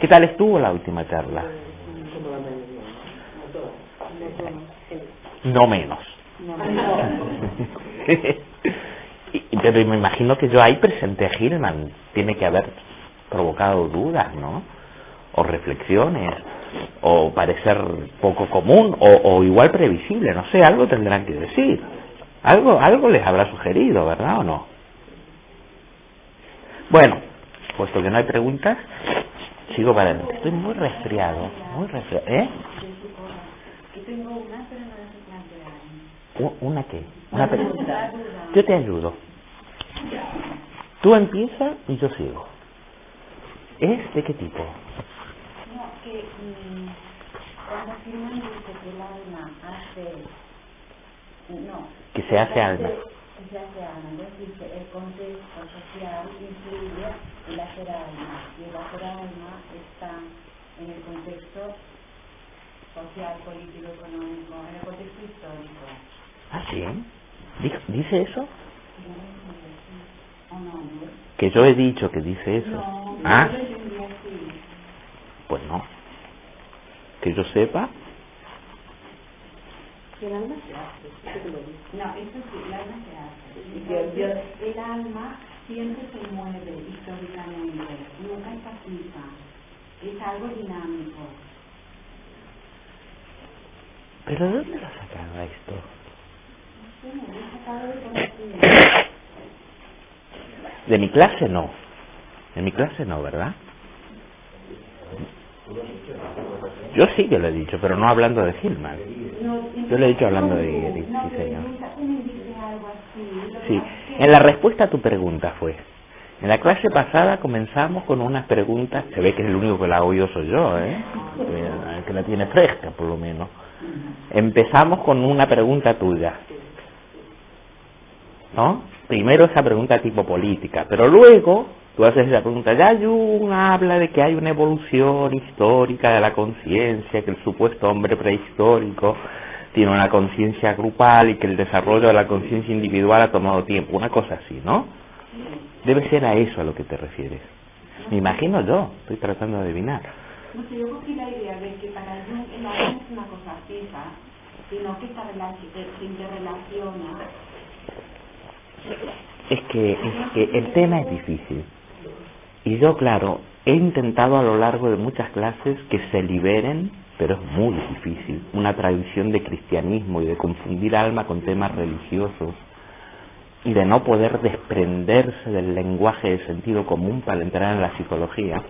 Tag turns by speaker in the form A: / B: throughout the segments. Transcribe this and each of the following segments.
A: ¿Qué tal estuvo la última charla? No menos. Pero me imagino que yo ahí presenté a Hillman. Tiene que haber provocado dudas, ¿no? O reflexiones, o parecer poco común, o igual previsible, no sé, algo tendrán que decir. Algo les habrá sugerido, ¿verdad o no? Bueno, puesto que no hay preguntas, sigo para adelante. Estoy muy resfriado, ¿eh? ¿Una qué? Una pregunta. Yo te ayudo. Tú empieza y yo sigo. ¿Es de qué tipo?
B: No, que cuando Hillman dice que el alma hace... No.
A: Que se hace alma.
B: Que se hace alma. Entonces dice, el contexto social influye en hacer alma. Y el hacer alma está en el contexto social, político, económico, en el contexto histórico.
A: ¿Ah, sí? ¿Dice eso?
B: ¿O no?
A: Que yo he dicho que dice eso.
B: No,
A: ¿Ah?
B: yo lo entendí así.
A: Pues no. Que yo sepa.
B: El alma se hace, no, eso sí, el alma se hace. El alma siempre se mueve históricamente, nunca está fija, es algo dinámico.
A: ¿Pero de dónde lo sacaron esto?
B: No sé, me lo he sacado de conocimiento.
A: De mi clase no. De mi clase no, ¿verdad? Yo sí que lo he dicho, pero no hablando de Hillman. Yo lo he dicho hablando de Eric, sí señor. Sí, en la respuesta a tu pregunta fue, en la clase pasada comenzamos con unas preguntas, se ve que el único que la ha oído soy yo, el que la tiene fresca por lo menos. Empezamos con una pregunta tuya, ¿no? Primero esa pregunta tipo política, pero luego tú haces esa pregunta, ya Jung habla de que hay una evolución histórica de la conciencia, que el supuesto hombre prehistórico tiene una conciencia grupal y que el desarrollo de la conciencia individual ha tomado tiempo, una cosa así, ¿no? Debe ser a eso a lo que te refieres. Me imagino yo, estoy tratando de adivinar.
B: No sé, yo cogí la idea de que para Jung el alma es una cosa fija, sino que se interrelaciona.
A: Es que el tema es difícil. Y yo, claro, he intentado a lo largo de muchas clases que se liberen, pero es muy difícil, una tradición de cristianismo y de confundir alma con temas religiosos y de no poder desprenderse del lenguaje de sentido común para entrar en la psicología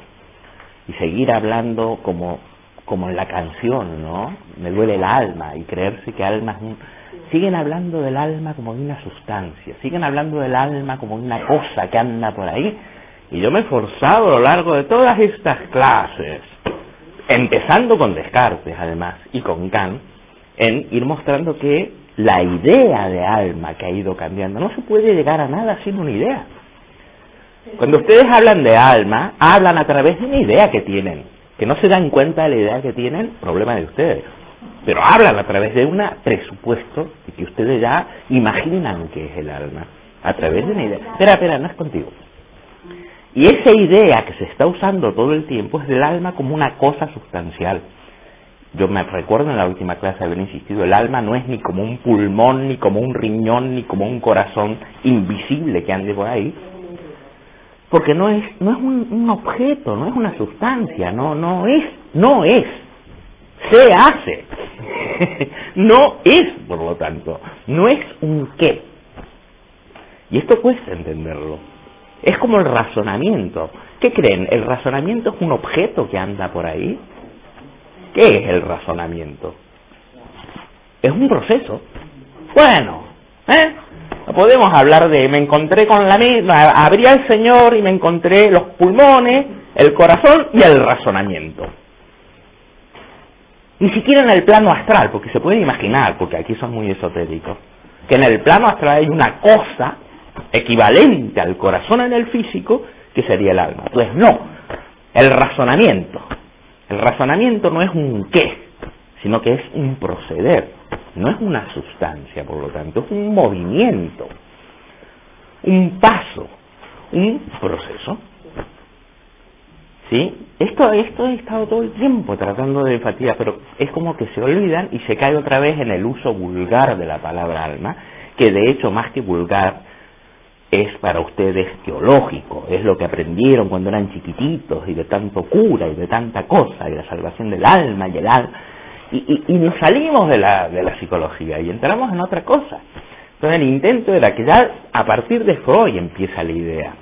A: y seguir hablando como en la canción, ¿no? Me duele el alma, y creerse que alma es un... Siguen hablando del alma como de una sustancia, siguen hablando del alma como de una cosa que anda por ahí, y yo me he esforzado a lo largo de todas estas clases, empezando con Descartes además, y con Kant, en ir mostrando que la idea de alma que ha ido cambiando, no se puede llegar a nada sin una idea. Cuando ustedes hablan de alma, hablan a través de una idea que tienen, que no se dan cuenta de la idea que tienen, problema de ustedes. Pero hablan a través de un presupuesto y que ustedes ya imaginan que es el alma, a través de una idea. Espera, no es contigo. Y esa idea que se está usando todo el tiempo es del alma como una cosa sustancial. Yo me recuerdo en la última clase haber insistido, el alma no es ni como un pulmón, ni como un riñón, ni como un corazón invisible que ande por ahí, porque no es un objeto, no es una sustancia, no es. Se hace. No es, por lo tanto. No es un qué. Y esto cuesta entenderlo. Es como el razonamiento. ¿Qué creen? ¿El razonamiento es un objeto que anda por ahí? ¿Qué es el razonamiento? Es un proceso. Bueno, podemos hablar de... Me encontré con abrí al Señor y me encontré los pulmones, el corazón y el razonamiento. Ni siquiera en el plano astral, porque se pueden imaginar, porque aquí son muy esotéricos, que en el plano astral hay una cosa equivalente al corazón en el físico, que sería el alma. Pues no, el razonamiento no es un qué, sino que es un proceder, no es una sustancia, por lo tanto, es un movimiento, un paso, un proceso. ¿Sí? Esto he estado todo el tiempo tratando de enfatizar, pero es como que se olvidan y se cae otra vez en el uso vulgar de la palabra alma, que de hecho más que vulgar es para ustedes teológico, es lo que aprendieron cuando eran chiquititos y de tanto cura y de tanta cosa, y la salvación del alma y el alma, y nos salimos de la psicología y entramos en otra cosa. Entonces el intento era que ya a partir de Freud empieza la idea.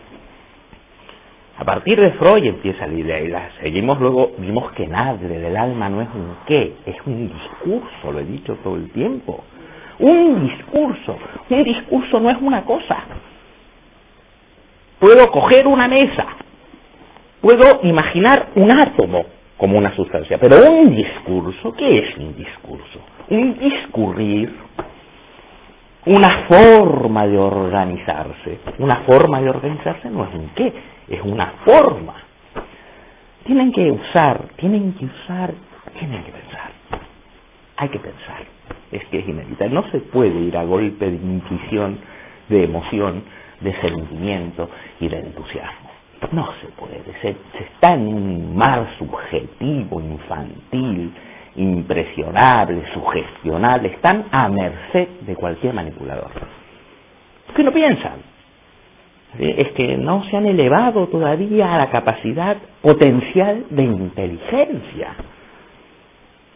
A: A partir de Freud empieza la idea y la seguimos luego, vimos que nada del alma no es un qué, es un discurso, lo he dicho todo el tiempo. Un discurso no es una cosa. Puedo coger una mesa, puedo imaginar un átomo como una sustancia, pero un discurso, ¿qué es un discurso? Un discurrir, una forma de organizarse. Una forma de organizarse no es un qué, es una forma. Tienen que pensar. Hay que pensar. Es que es inevitable. No se puede ir a golpe de intuición, de emoción, de sentimiento y de entusiasmo. No se puede. Se está en un mar subjetivo, infantil, impresionable, sugestionable. Están a merced de cualquier manipulador. ¿Qué no piensan? ¿Sí? Es que no se han elevado todavía a la capacidad potencial de inteligencia.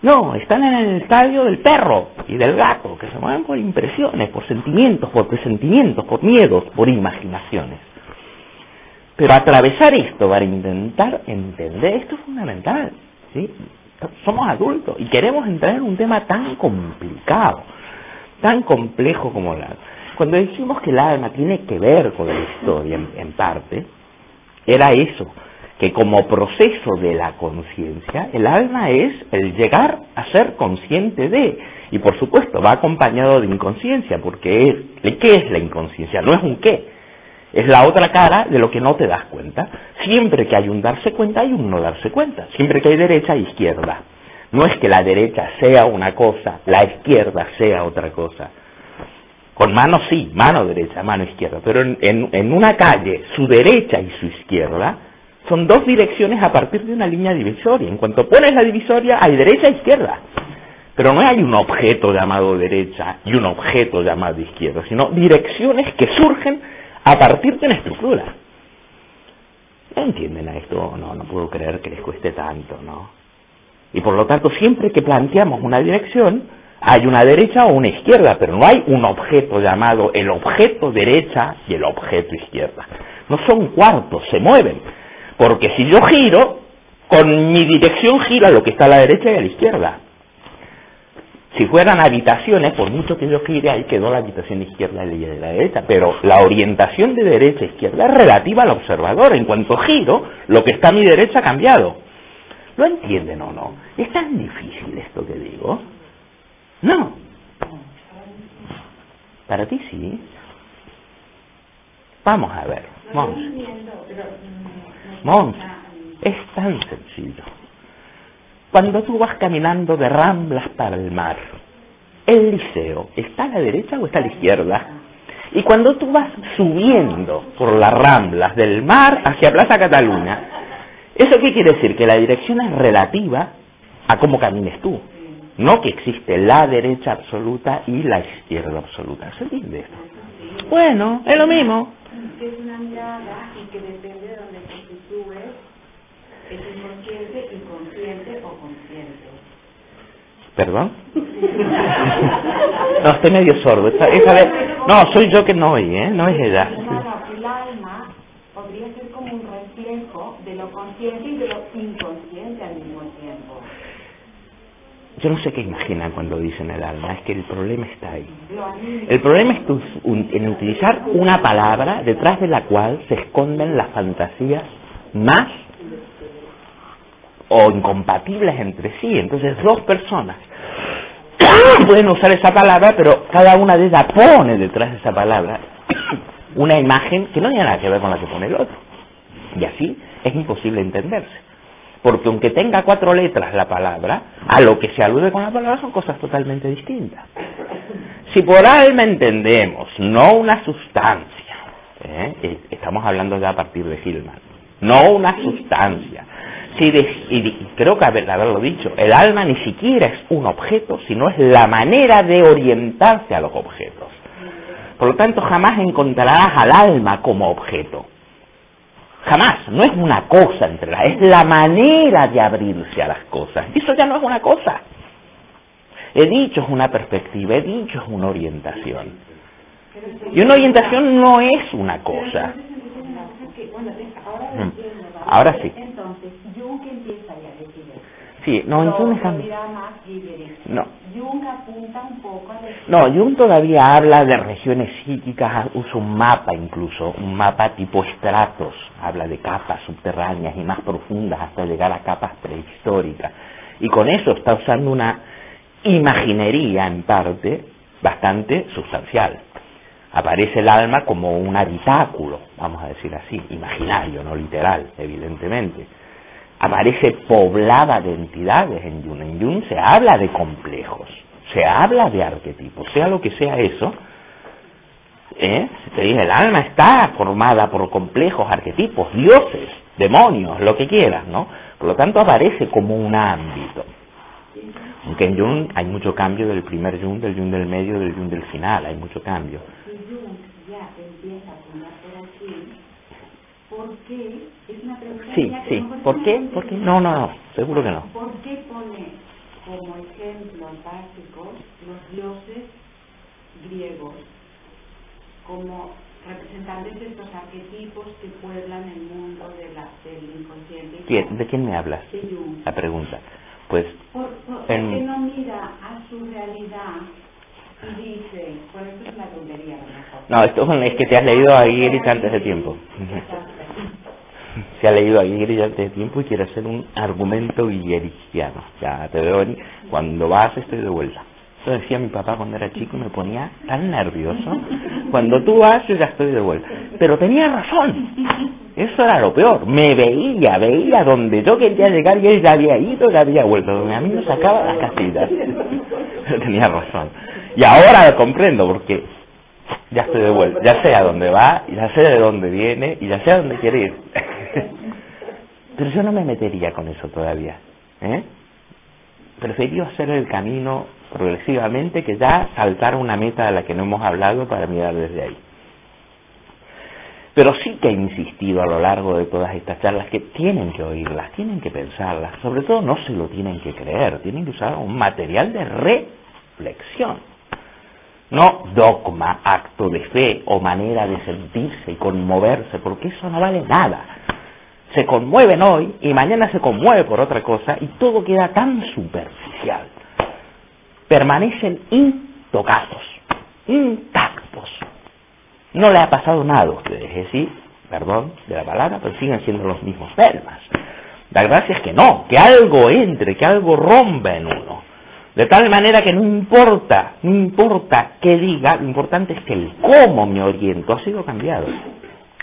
A: No, están en el estadio del perro y del gato, que se mueven por impresiones, por sentimientos, por presentimientos, por miedos, por imaginaciones. Pero atravesar esto para intentar entender, esto es fundamental, ¿sí? Somos adultos y queremos entrar en un tema tan complicado, tan complejo como el alma. Cuando decimos que el alma tiene que ver con la historia en parte, era eso, que como proceso de la conciencia, el alma es el llegar a ser consciente de, y por supuesto va acompañado de inconsciencia, porque ¿qué es la inconsciencia? No es un qué, es la otra cara de lo que no te das cuenta. Siempre que hay un darse cuenta, hay un no darse cuenta. Siempre que hay derecha, hay izquierda. No es que la derecha sea una cosa, la izquierda sea otra cosa. Con mano sí, mano derecha, mano izquierda, pero en una calle, su derecha y su izquierda son dos direcciones a partir de una línea divisoria. En cuanto pones la divisoria, hay derecha e izquierda. Pero no hay un objeto llamado derecha y un objeto llamado izquierda, sino direcciones que surgen a partir de una estructura. ¿No entienden a esto? No puedo creer que les cueste tanto, ¿no? Y por lo tanto, siempre que planteamos una dirección, hay una derecha o una izquierda, pero no hay un objeto llamado el objeto derecha y el objeto izquierda. No son cuartos, se mueven. Porque si yo giro, con mi dirección gira lo que está a la derecha y a la izquierda. Si fueran habitaciones, por mucho que yo gire, ahí quedó la habitación izquierda y la derecha. Pero la orientación de derecha a izquierda es relativa al observador. En cuanto giro, lo que está a mi derecha ha cambiado. ¿Lo entienden o no? ¿Es tan difícil esto que digo? No. Para ti sí. Vamos a ver. Mons, es tan sencillo. Cuando tú vas caminando de Ramblas para el mar, ¿el liceo está a la derecha o está a la izquierda? Y cuando tú vas subiendo por las Ramblas del mar hacia Plaza Cataluña, ¿eso qué quiere decir? Que la dirección es relativa a cómo camines tú. No que existe la derecha absoluta y la izquierda absoluta. ¿Se entiende esto? Bueno, es lo mismo.
B: Es una mirada y que depende de donde te sitúes, es inconsciente, inconsciente o consciente.
A: ¿Perdón? No, estoy medio sordo. No, soy yo que no oí, ¿eh? No es ella.
B: El alma podría ser como un reflejo de lo consciente y de lo inconsciente al mismo tiempo.
A: Yo no sé qué imaginan cuando dicen el alma, es que el problema está ahí. El problema es en utilizar una palabra detrás de la cual se esconden las fantasías más o incompatibles entre sí. Entonces dos personas pueden usar esa palabra, pero cada una de ellas pone detrás de esa palabra una imagen que no tiene nada que ver con la que pone el otro. Y así es imposible entenderse. Porque aunque tenga 4 letras la palabra, a lo que se alude con la palabra son cosas totalmente distintas. Si por alma entendemos, no una sustancia, estamos hablando ya a partir de Hillman, no una sustancia, Sí, y creo que haberlo dicho, el alma ni siquiera es un objeto, sino es la manera de orientarse a los objetos. Por lo tanto, jamás encontrarás al alma como objeto. Jamás, no es una cosa entre las, es la manera de abrirse a las cosas. Y eso ya no es una cosa. He dicho es una perspectiva, he dicho es una orientación. Y una orientación no es una cosa. Ahora sí.
B: Entonces, Jung empieza ya a decir eso.
A: Sí, no, en Jung
B: no. Jung apunta un poco a decir...
A: No, Jung todavía habla de regiones psíquicas, usa un mapa incluso, un mapa tipo estratos, habla de capas subterráneas y más profundas hasta llegar a capas prehistóricas. Y con eso está usando una imaginería en parte bastante sustancial. Aparece el alma como un habitáculo, vamos a decir así, imaginario, no literal, evidentemente. Aparece poblada de entidades en Jung. En Jung se habla de complejos, se habla de arquetipos, sea lo que sea eso. Si te dije, el alma está formada por complejos arquetipos, dioses, demonios, lo que quieras, ¿no? Por lo tanto aparece como un ámbito. Aunque en Jung hay mucho cambio del primer Jung, del Jung del medio, del Jung del final, hay mucho cambio.
B: Empieza a poner por aquí, ¿por qué? Es una pregunta
A: sí, ¿por qué? ¿Por qué? No, seguro que no.
B: ¿Por qué pone como ejemplos básicos los dioses griegos como representantes de estos arquetipos que pueblan el mundo del inconsciente?
A: ¿De quién me hablas?
B: De Jung.
A: La pregunta. Pues,
B: ¿Por qué no mira a su realidad y dice, bueno, esto es una tontería a lo mejor?
A: No, esto es que te has leído a Gierig antes de tiempo. Se ha leído a Gierig antes de tiempo y quiere hacer un argumento guillerigiano. Ya te veo venir. Cuando vas estoy de vuelta. Eso decía mi papá cuando era chico y me ponía tan nervioso. Cuando tú vas yo ya estoy de vuelta. Pero tenía razón. Eso era lo peor. Me veía donde yo quería llegar y él ya había ido, ya había vuelto. Donde a mí me sacaba las casillas. Pero tenía razón. Y ahora lo comprendo porque ya estoy de vuelta. Ya sé a dónde va, ya sé de dónde viene y ya sé a dónde quiere ir. Pero yo no me metería con eso todavía. Preferiría hacer el camino progresivamente que ya saltar una meta de la que no hemos hablado para mirar desde ahí. Pero sí que he insistido a lo largo de todas estas charlas que tienen que oírlas, tienen que pensarlas, sobre todo no se lo tienen que creer, tienen que usar un material de reflexión, no dogma, acto de fe o manera de sentirse y conmoverse, porque eso no vale nada. Se conmueven hoy y mañana se conmueve por otra cosa y todo queda tan superficial. Permanecen intocados, intactos. No le ha pasado nada a ustedes, es decir, perdón de la palabra, pero siguen siendo los mismos Pelmas. La gracia es que no, que algo entre, que algo rompa en uno. De tal manera que no importa qué diga, lo importante es que el cómo me oriento ha sido cambiado.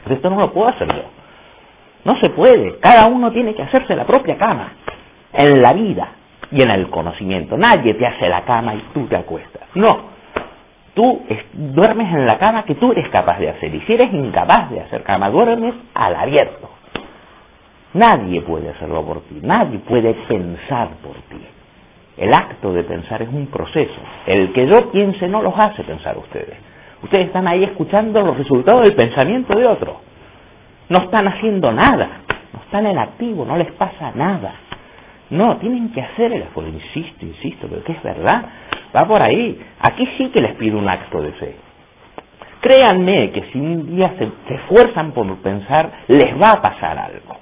A: Esto no lo puedo hacer yo. No se puede, cada uno tiene que hacerse la propia cama, en la vida y en el conocimiento. Nadie te hace la cama y tú te acuestas, no. Tú duermes en la cama que tú eres capaz de hacer, y si eres incapaz de hacer cama, duermes al abierto. Nadie puede hacerlo por ti, nadie puede pensar por ti. El acto de pensar es un proceso. El que yo piense no los hace pensar ustedes. Ustedes están ahí escuchando los resultados del pensamiento de otro. No están haciendo nada, no están en activo, no les pasa nada. No, tienen que hacer el esfuerzo, insisto, pero que es verdad, va por ahí. Aquí sí que les pido un acto de fe. Créanme que si un día se esfuerzan por pensar, les va a pasar algo.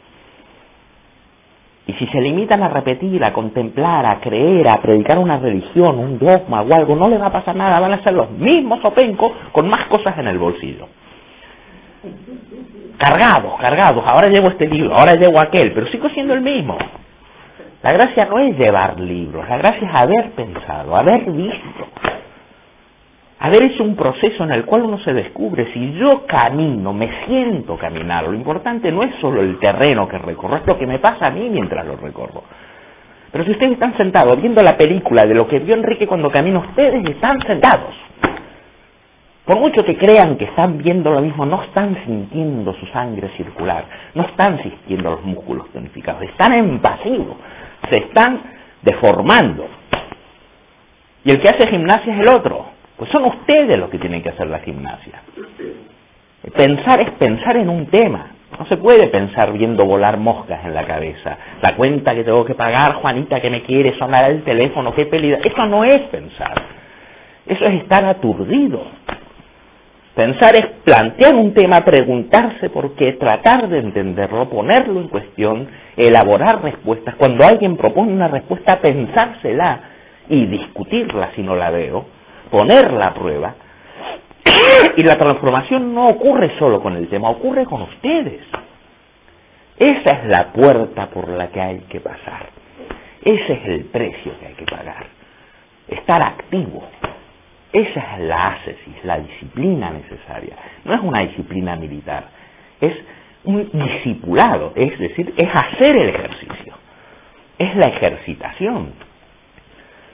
A: Y si se limitan a repetir, a contemplar, a creer, a predicar una religión, un dogma o algo, no les va a pasar nada, van a ser los mismos opencos con más cosas en el bolsillo. Cargados, ahora llevo este libro, ahora llevo aquel, pero sigo siendo el mismo. La gracia no es llevar libros, la gracia es haber pensado, haber visto, haber hecho un proceso en el cual uno se descubre. Si yo camino, me siento caminar, lo importante no es solo el terreno que recorro, es lo que me pasa a mí mientras lo recorro. Pero si ustedes están sentados viendo la película de lo que vio Enrique cuando camina, ustedes están sentados. Por mucho que crean que están viendo lo mismo, no están sintiendo su sangre circular, no están sintiendo los músculos tonificados, están en pasivo, se están deformando. Y el que hace gimnasia es el otro, pues son ustedes los que tienen que hacer la gimnasia. Pensar es pensar en un tema, no se puede pensar viendo volar moscas en la cabeza. La cuenta que tengo que pagar, Juanita que me quiere, sonar el teléfono, qué pelida. Eso no es pensar, eso es estar aturdido. Pensar es plantear un tema, preguntarse por qué, tratar de entenderlo, ponerlo en cuestión, elaborar respuestas. Cuando alguien propone una respuesta, pensársela y discutirla si no la veo, ponerla a prueba. Y la transformación no ocurre solo con el tema, ocurre con ustedes. Esa es la puerta por la que hay que pasar. Ese es el precio que hay que pagar. Estar activo. Esa es la ascesis, la disciplina necesaria. No es una disciplina militar, es un discipulado, es decir, es hacer el ejercicio, es la ejercitación.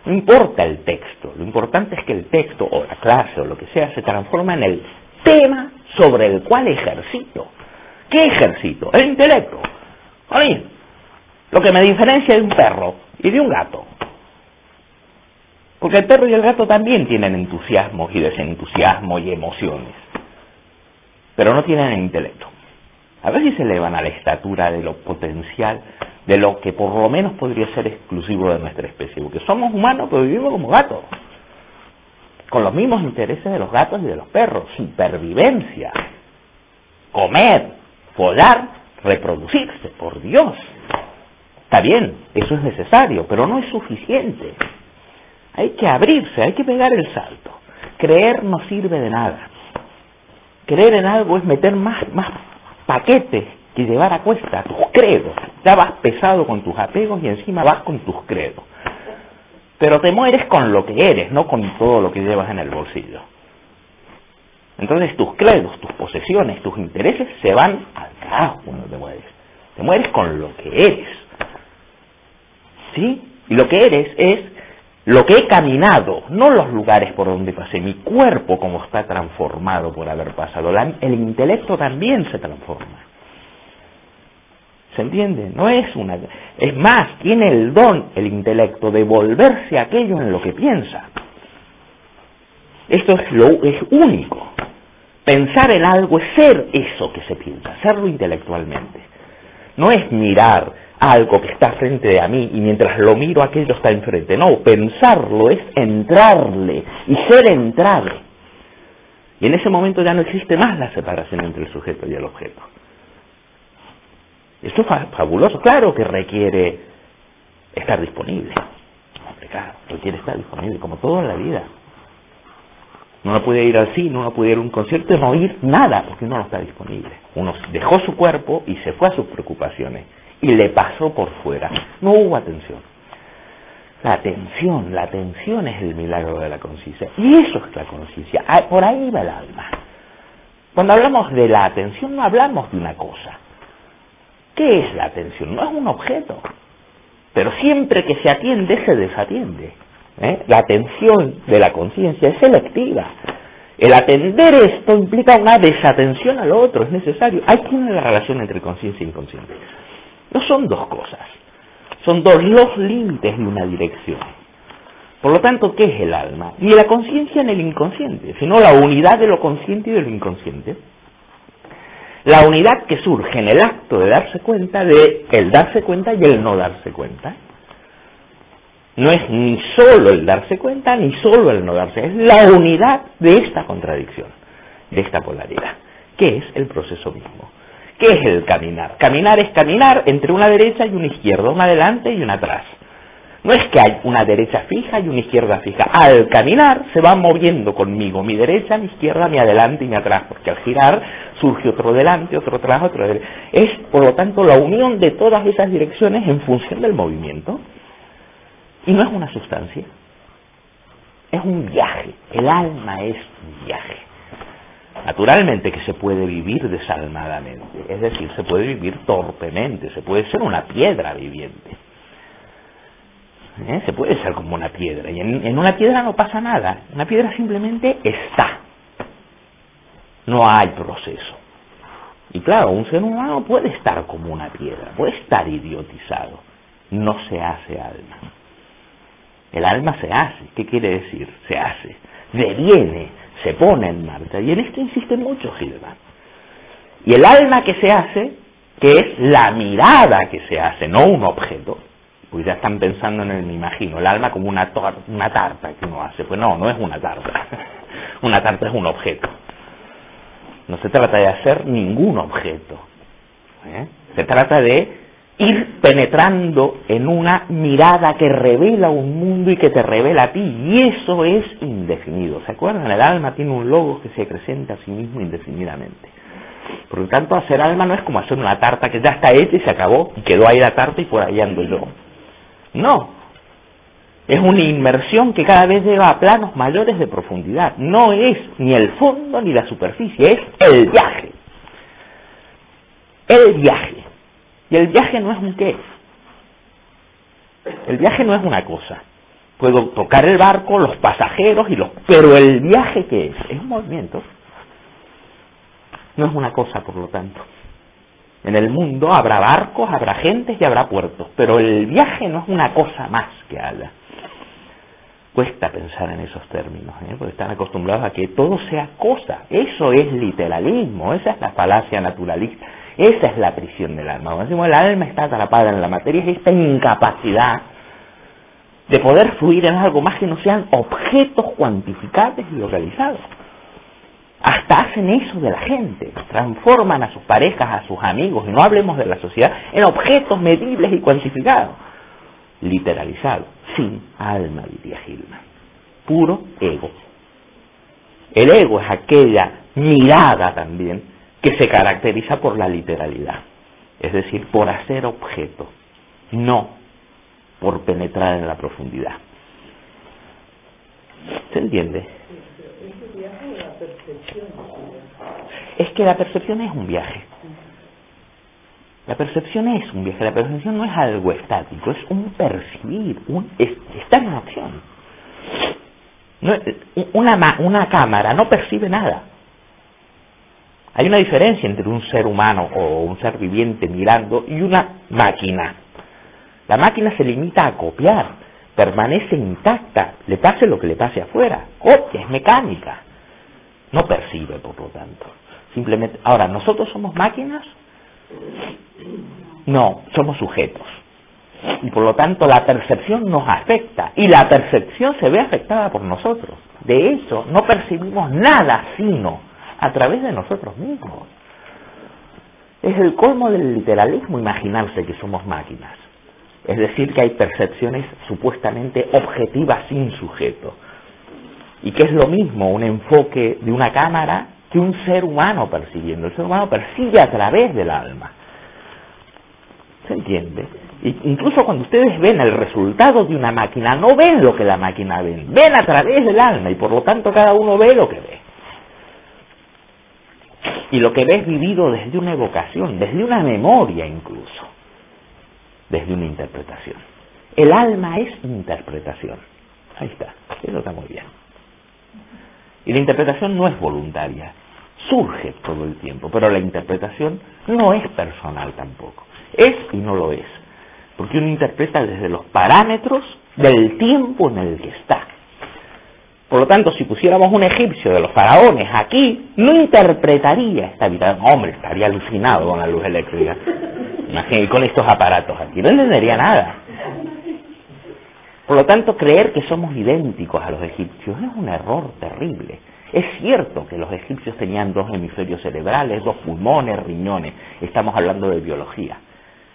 A: No importa el texto, lo importante es que el texto o la clase o lo que sea se transforma en el tema sobre el cual ejercito. ¿Qué ejercito? El intelecto. Oye, lo que me diferencia de un perro y de un gato. Porque el perro y el gato también tienen entusiasmos y desentusiasmos y emociones, pero no tienen intelecto. A ver si se elevan a la estatura de lo potencial, de lo que por lo menos podría ser exclusivo de nuestra especie, porque somos humanos pero vivimos como gatos, con los mismos intereses de los gatos y de los perros: supervivencia, comer, follar, reproducirse, por Dios. Está bien, eso es necesario, pero no es suficiente. Hay que abrirse, hay que pegar el salto. Creer no sirve de nada. Creer en algo es meter más paquetes que llevar a cuesta tus credos. Ya vas pesado con tus apegos y encima vas con tus credos. Pero te mueres con lo que eres, no con todo lo que llevas en el bolsillo. Entonces tus credos, tus posesiones, tus intereses se van al carajo cuando te mueres. Te mueres con lo que eres. ¿Sí? Y lo que eres es lo que he caminado, no los lugares por donde pasé, mi cuerpo como está transformado por haber pasado. El intelecto también se transforma. ¿Se entiende? No es una... Es más, tiene el don, el intelecto, de volverse aquello en lo que piensa. Esto es único. Pensar en algo es ser eso que se piensa, serlo intelectualmente. No es mirar algo que está frente a mí y mientras lo miro aquello está enfrente. No, pensarlo es entrarle y ser entrado. Y en ese momento ya no existe más la separación entre el sujeto y el objeto. Esto es fabuloso. Claro que requiere estar disponible. Hombre, claro, requiere estar disponible, como todo en la vida. Uno no puede ir al cine, uno puede ir a un concierto y no oír nada, porque uno no está disponible. Uno dejó su cuerpo y se fue a sus preocupaciones. Y le pasó por fuera. No hubo atención. La atención es el milagro de la conciencia. Y eso es la conciencia. Por ahí va el alma. Cuando hablamos de la atención, no hablamos de una cosa. ¿Qué es la atención? No es un objeto. Pero siempre que se atiende, se desatiende. La atención de la conciencia es selectiva. El atender esto implica una desatención al otro, es necesario. Hay que una relación entre conciencia e inconsciente. No son dos cosas, son los límites de una dirección. Por lo tanto, ¿qué es el alma? Ni la conciencia ni el inconsciente, sino la unidad de lo consciente y de lo inconsciente. La unidad que surge en el acto de darse cuenta de el darse cuenta y el no darse cuenta. No es ni solo el darse cuenta ni solo el no darse, es la unidad de esta contradicción, de esta polaridad, que es el proceso mismo. ¿Qué es el caminar? Caminar es caminar entre una derecha y una izquierda, una adelante y una atrás. No es que hay una derecha fija y una izquierda fija. Al caminar se va moviendo conmigo mi derecha, mi izquierda, mi adelante y mi atrás, porque al girar surge otro delante, otro atrás, otro delante. Es, por lo tanto, la unión de todas esas direcciones en función del movimiento. Y no es una sustancia, es un viaje. El alma es un viaje. Naturalmente que se puede vivir desalmadamente, es decir, se puede vivir torpemente, se puede ser una piedra viviente. Se puede ser como una piedra, y en una piedra no pasa nada, una piedra simplemente está. no hay proceso. Y claro, un ser humano puede estar como una piedra, puede estar idiotizado, no se hace alma. El alma se hace. ¿Qué quiere decir? Se hace, deviene, se pone en marcha. Y en esto insiste mucho Hildman. Y el alma que se hace, que es la mirada que se hace, no un objeto, pues ya están pensando en el, me imagino, el alma como una tarta que uno hace. Pues no, no es una tarta. Una tarta es un objeto. No se trata de hacer ningún objeto. Se trata de ir penetrando en una mirada que revela un mundo y que te revela a ti. Y eso es indefinido. ¿Se acuerdan? El alma tiene un logos que se acrecenta a sí mismo indefinidamente. Por lo tanto, hacer alma no es como hacer una tarta que ya está hecha y se acabó, y quedó ahí la tarta y por ahí ando yo. No. Es una inmersión que cada vez lleva a planos mayores de profundidad. No es ni el fondo ni la superficie, es el viaje. El viaje. Y el viaje no es un qué. El viaje no es una cosa. Puedo tocar el barco, los pasajeros, pero el viaje ¿qué es? Es un movimiento. No es una cosa, por lo tanto. En el mundo habrá barcos, habrá gentes y habrá puertos, pero el viaje no es una cosa más que haya. Cuesta pensar en esos términos, porque están acostumbrados a que todo sea cosa. Eso es literalismo, esa es la falacia naturalista, esa es la prisión del alma. Cuando decimos el alma está atrapada en la materia, es esta incapacidad de poder fluir en algo más que no sean objetos cuantificables y localizados. Hasta hacen eso de la gente, transforman a sus parejas, a sus amigos, y no hablemos de la sociedad, en objetos medibles y cuantificados. Literalizado, sin alma, diría Hildman. Puro ego. El ego es aquella mirada también que se caracteriza por la literalidad, es decir, por hacer objeto, no por penetrar en la profundidad. ¿Se entiende? Es que la percepción es un viaje. La percepción es un viaje. La percepción no es algo estático, es un percibir, está en acción. No, una cámara no percibe nada. Hay una diferencia entre un ser humano o un ser viviente mirando y una máquina. La máquina se limita a copiar, permanece intacta, le pase lo que le pase afuera, copia, es mecánica. No percibe, por lo tanto. Simplemente, ahora, ¿nosotros somos máquinas? No, somos sujetos. Y por lo tanto la percepción nos afecta. Y la percepción se ve afectada por nosotros. De eso no percibimos nada sino a través de nosotros mismos. Es el colmo del literalismo imaginarse que somos máquinas. Es decir, que hay percepciones supuestamente objetivas sin sujeto. Y que es lo mismo un enfoque de una cámara que un ser humano percibiendo. El ser humano percibe a través del alma. ¿Se entiende? Incluso cuando ustedes ven el resultado de una máquina, no ven lo que la máquina ve, ven a través del alma, y por lo tanto cada uno ve lo que ve. Y lo que ve es vivido desde una evocación, desde una memoria incluso, desde una interpretación. El alma es interpretación. Ahí está, eso está muy bien. Y la interpretación no es voluntaria, surge todo el tiempo, pero la interpretación no es personal tampoco. Es y no lo es, porque uno interpreta desde los parámetros del tiempo en el que está. Por lo tanto, si pusiéramos un egipcio de los faraones aquí, no interpretaría esta habitación. Hombre, estaría alucinado con la luz eléctrica. Imagínate, con estos aparatos aquí, no entendería nada. Por lo tanto, creer que somos idénticos a los egipcios es un error terrible. Es cierto que los egipcios tenían 2 hemisferios cerebrales, 2 pulmones, riñones. Estamos hablando de biología.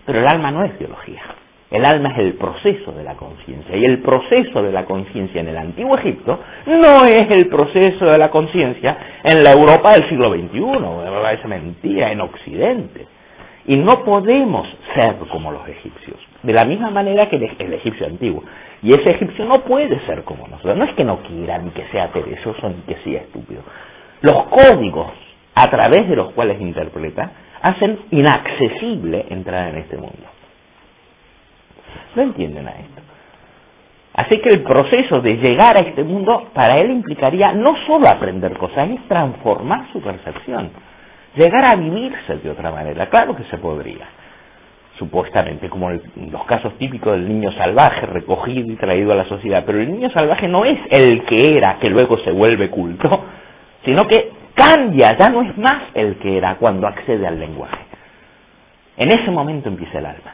A: Pero el alma no es biología. El alma es el proceso de la conciencia. Y el proceso de la conciencia en el antiguo Egipto no es el proceso de la conciencia en la Europa del siglo XXI. Esa mentira, en Occidente. Y no podemos ser como los egipcios. De la misma manera que el egipcio antiguo. Y ese egipcio no puede ser como nosotros. No es que no quiera, ni que sea perezoso, ni que sea estúpido. Los códigos a través de los cuales interpreta hacen inaccesible entrar en este mundo. ¿No entienden a esto? Así que el proceso de llegar a este mundo para él implicaría no solo aprender cosas, es transformar su percepción, llegar a vivirse de otra manera. Claro que se podría, supuestamente, como los casos típicos del niño salvaje recogido y traído a la sociedad, pero el niño salvaje no es el que era, que luego se vuelve culto, sino que cambia, ya no es más el que era cuando accede al lenguaje. En ese momento empieza el alma.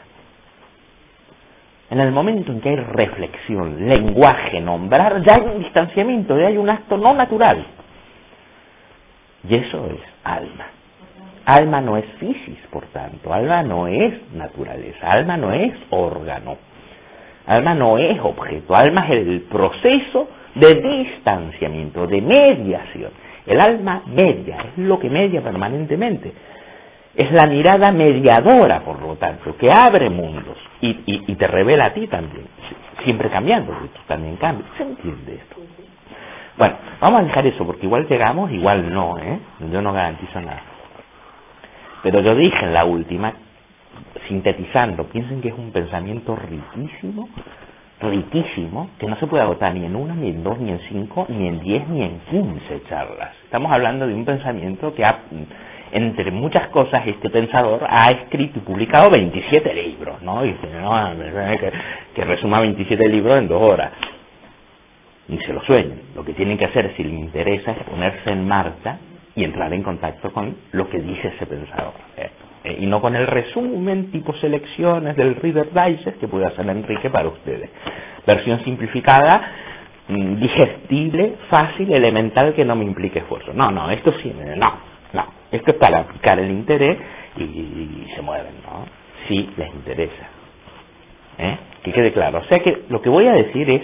A: En el momento en que hay reflexión, lenguaje, nombrar, ya hay un distanciamiento, ya hay un acto no natural. Y eso es alma. Alma no es fisis, por tanto. Alma no es naturaleza. Alma no es órgano. Alma no es objeto. Alma es el proceso de distanciamiento, de mediación. El alma media, es lo que media permanentemente. Es la mirada mediadora, por lo tanto, que abre mundos y te revela a ti también, siempre cambiando, porque tú también cambias. ¿Se entiende esto? Bueno, vamos a dejar eso, porque igual llegamos, igual no, yo no garantizo nada. Pero yo dije en la última, sintetizando, piensen que es un pensamiento riquísimo, riquísimo, que no se puede agotar ni en 1, ni en 2, ni en 5, ni en 10, ni en 15 charlas. Estamos hablando de un pensamiento que ha, entre muchas cosas, este pensador ha escrito y publicado 27 libros, ¿no? Y dice, no, que resuma 27 libros en 2 horas. Ni se lo sueñen. Lo que tienen que hacer, si les interesa, es ponerse en marcha y entrar en contacto con lo que dice ese pensador. Y no con el resumen tipo selecciones del Reader Digest que puede hacer Enrique para ustedes. Versión simplificada, digestible, fácil, elemental, que no me implique esfuerzo. No, esto sí, no. Esto es para picar el interés y se mueven, ¿no? Si les interesa. Que quede claro. O sea que lo que voy a decir es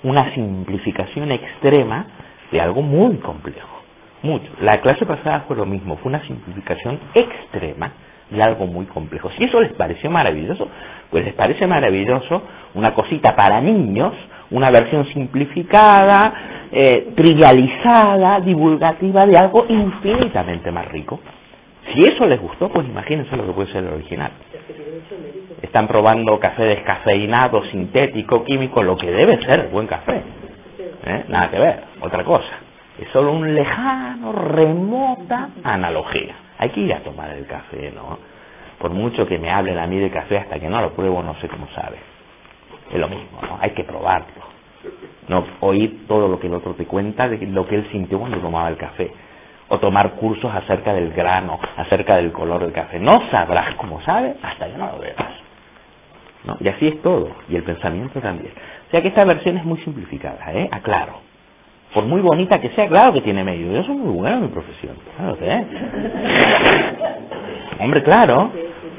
A: una simplificación extrema de algo muy complejo. Mucho. La clase pasada fue lo mismo, fue una simplificación extrema de algo muy complejo. Si eso les pareció maravilloso, pues les parece maravilloso una cosita para niños, una versión simplificada, trivializada, divulgativa de algo infinitamente más rico. Si eso les gustó, pues imagínense lo que puede ser el original. Están probando café descafeinado, sintético, químico, lo que debe ser buen café. Nada que ver, otra cosa. Es solo un lejano, remota analogía. Hay que ir a tomar el café, ¿no? Por mucho que me hablen a mí de café, hasta que no lo pruebo no sé cómo sabe. Es lo mismo, ¿no? Hay que probarlo. No oír todo lo que el otro te cuenta de lo que él sintió cuando tomaba el café. O tomar cursos acerca del grano, acerca del color del café. No sabrás cómo sabe hasta que no lo veas, ¿no? Y así es todo. Y el pensamiento también. O sea que esta versión es muy simplificada, aclaro. Por muy bonita que sea, claro que tiene medio. Yo soy muy bueno en mi profesión. Claro que es. Hombre, claro.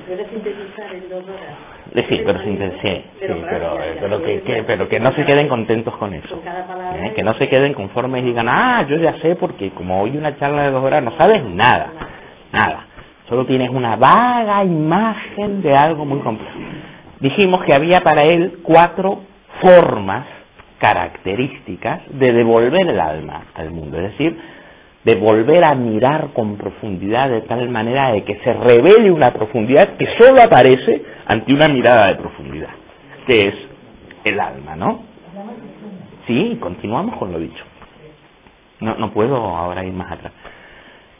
B: ¿Puedes sintetizar en 2 horas?
A: Sí, pero que no se queden contentos con eso. Que no se queden conformes y digan, yo ya sé, porque como hoy una charla de 2 horas no sabes nada. Nada. Solo tienes una vaga imagen de algo muy complejo. Dijimos que había para él 4 formas características de devolver el alma al mundo, es decir, de volver a mirar con profundidad de tal manera de que se revele una profundidad que solo aparece ante una mirada de profundidad, que es el alma, ¿no? Sí, continuamos con lo dicho. No puedo ahora ir más atrás.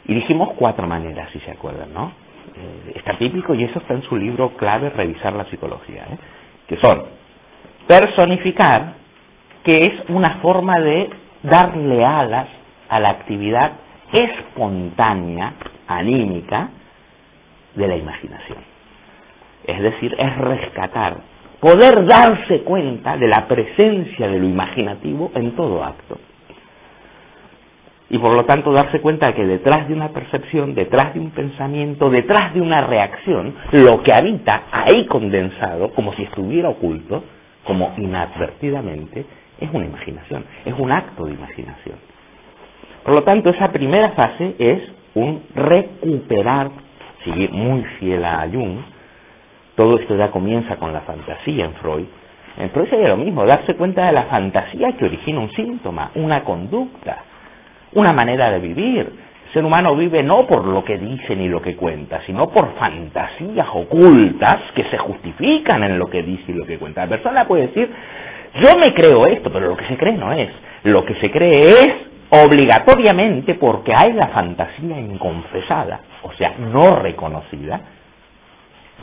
A: Y dijimos 4 maneras, si se acuerdan, ¿no? Está típico, y eso está en su libro clave, Revisar la Psicología, que son personificar, que es una forma de darle alas a la actividad espontánea, anímica, de la imaginación. Es decir, es rescatar, poder darse cuenta de la presencia de lo imaginativo en todo acto. Y por lo tanto darse cuenta de que detrás de una percepción, detrás de un pensamiento, detrás de una reacción, lo que habita ahí condensado, como si estuviera oculto, como inadvertidamente, es una imaginación, es un acto de imaginación. Por lo tanto, esa primera fase es un recuperar, seguir muy fiel a Jung. Todo esto ya comienza con la fantasía en Freud. En Freud sería lo mismo, darse cuenta de la fantasía que origina un síntoma, una conducta, una manera de vivir. El ser humano vive no por lo que dice ni lo que cuenta, sino por fantasías ocultas que se justifican en lo que dice y lo que cuenta. La persona puede decir, Yo me creo esto, pero lo que se cree no es. Lo que se cree es obligatoriamente porque hay la fantasía inconfesada, o sea, no reconocida,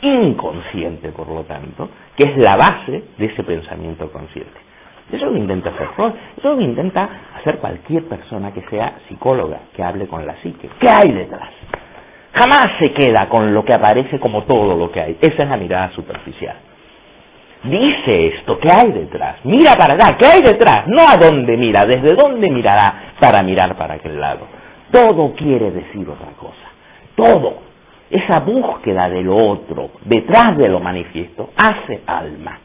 A: inconsciente por lo tanto, que es la base de ese pensamiento consciente. Eso es lo que intenta hacer Freud, eso es lo que intenta hacer cualquier persona que sea psicóloga, que hable con la psique. ¿Qué hay detrás? Jamás se queda con lo que aparece como todo lo que hay. Esa es la mirada superficial. Dice esto, ¿qué hay detrás? Mira para allá, ¿qué hay detrás? No a dónde mira, desde dónde mirará para mirar para aquel lado. Todo quiere decir otra cosa. Todo. Esa búsqueda de lo otro, detrás de lo manifiesto, hace alma.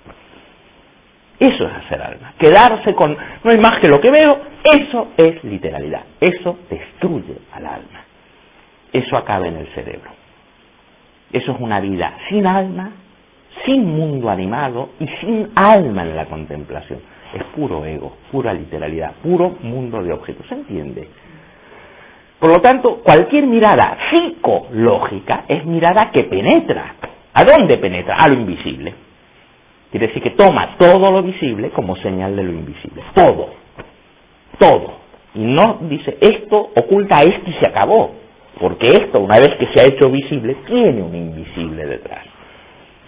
A: Eso es hacer alma. Quedarse con, no hay más que lo que veo, eso es literalidad. Eso destruye al alma. Eso acaba en el cerebro. Eso es una vida sin alma, sin mundo animado y sin alma en la contemplación. Es puro ego, pura literalidad, puro mundo de objetos. ¿Se entiende? Por lo tanto, cualquier mirada psicológica es mirada que penetra. ¿A dónde penetra? A lo invisible. Quiere decir que toma todo lo visible como señal de lo invisible. Todo. Todo. Y no dice, esto oculta esto y se acabó. Porque esto, una vez que se ha hecho visible, tiene un invisible detrás.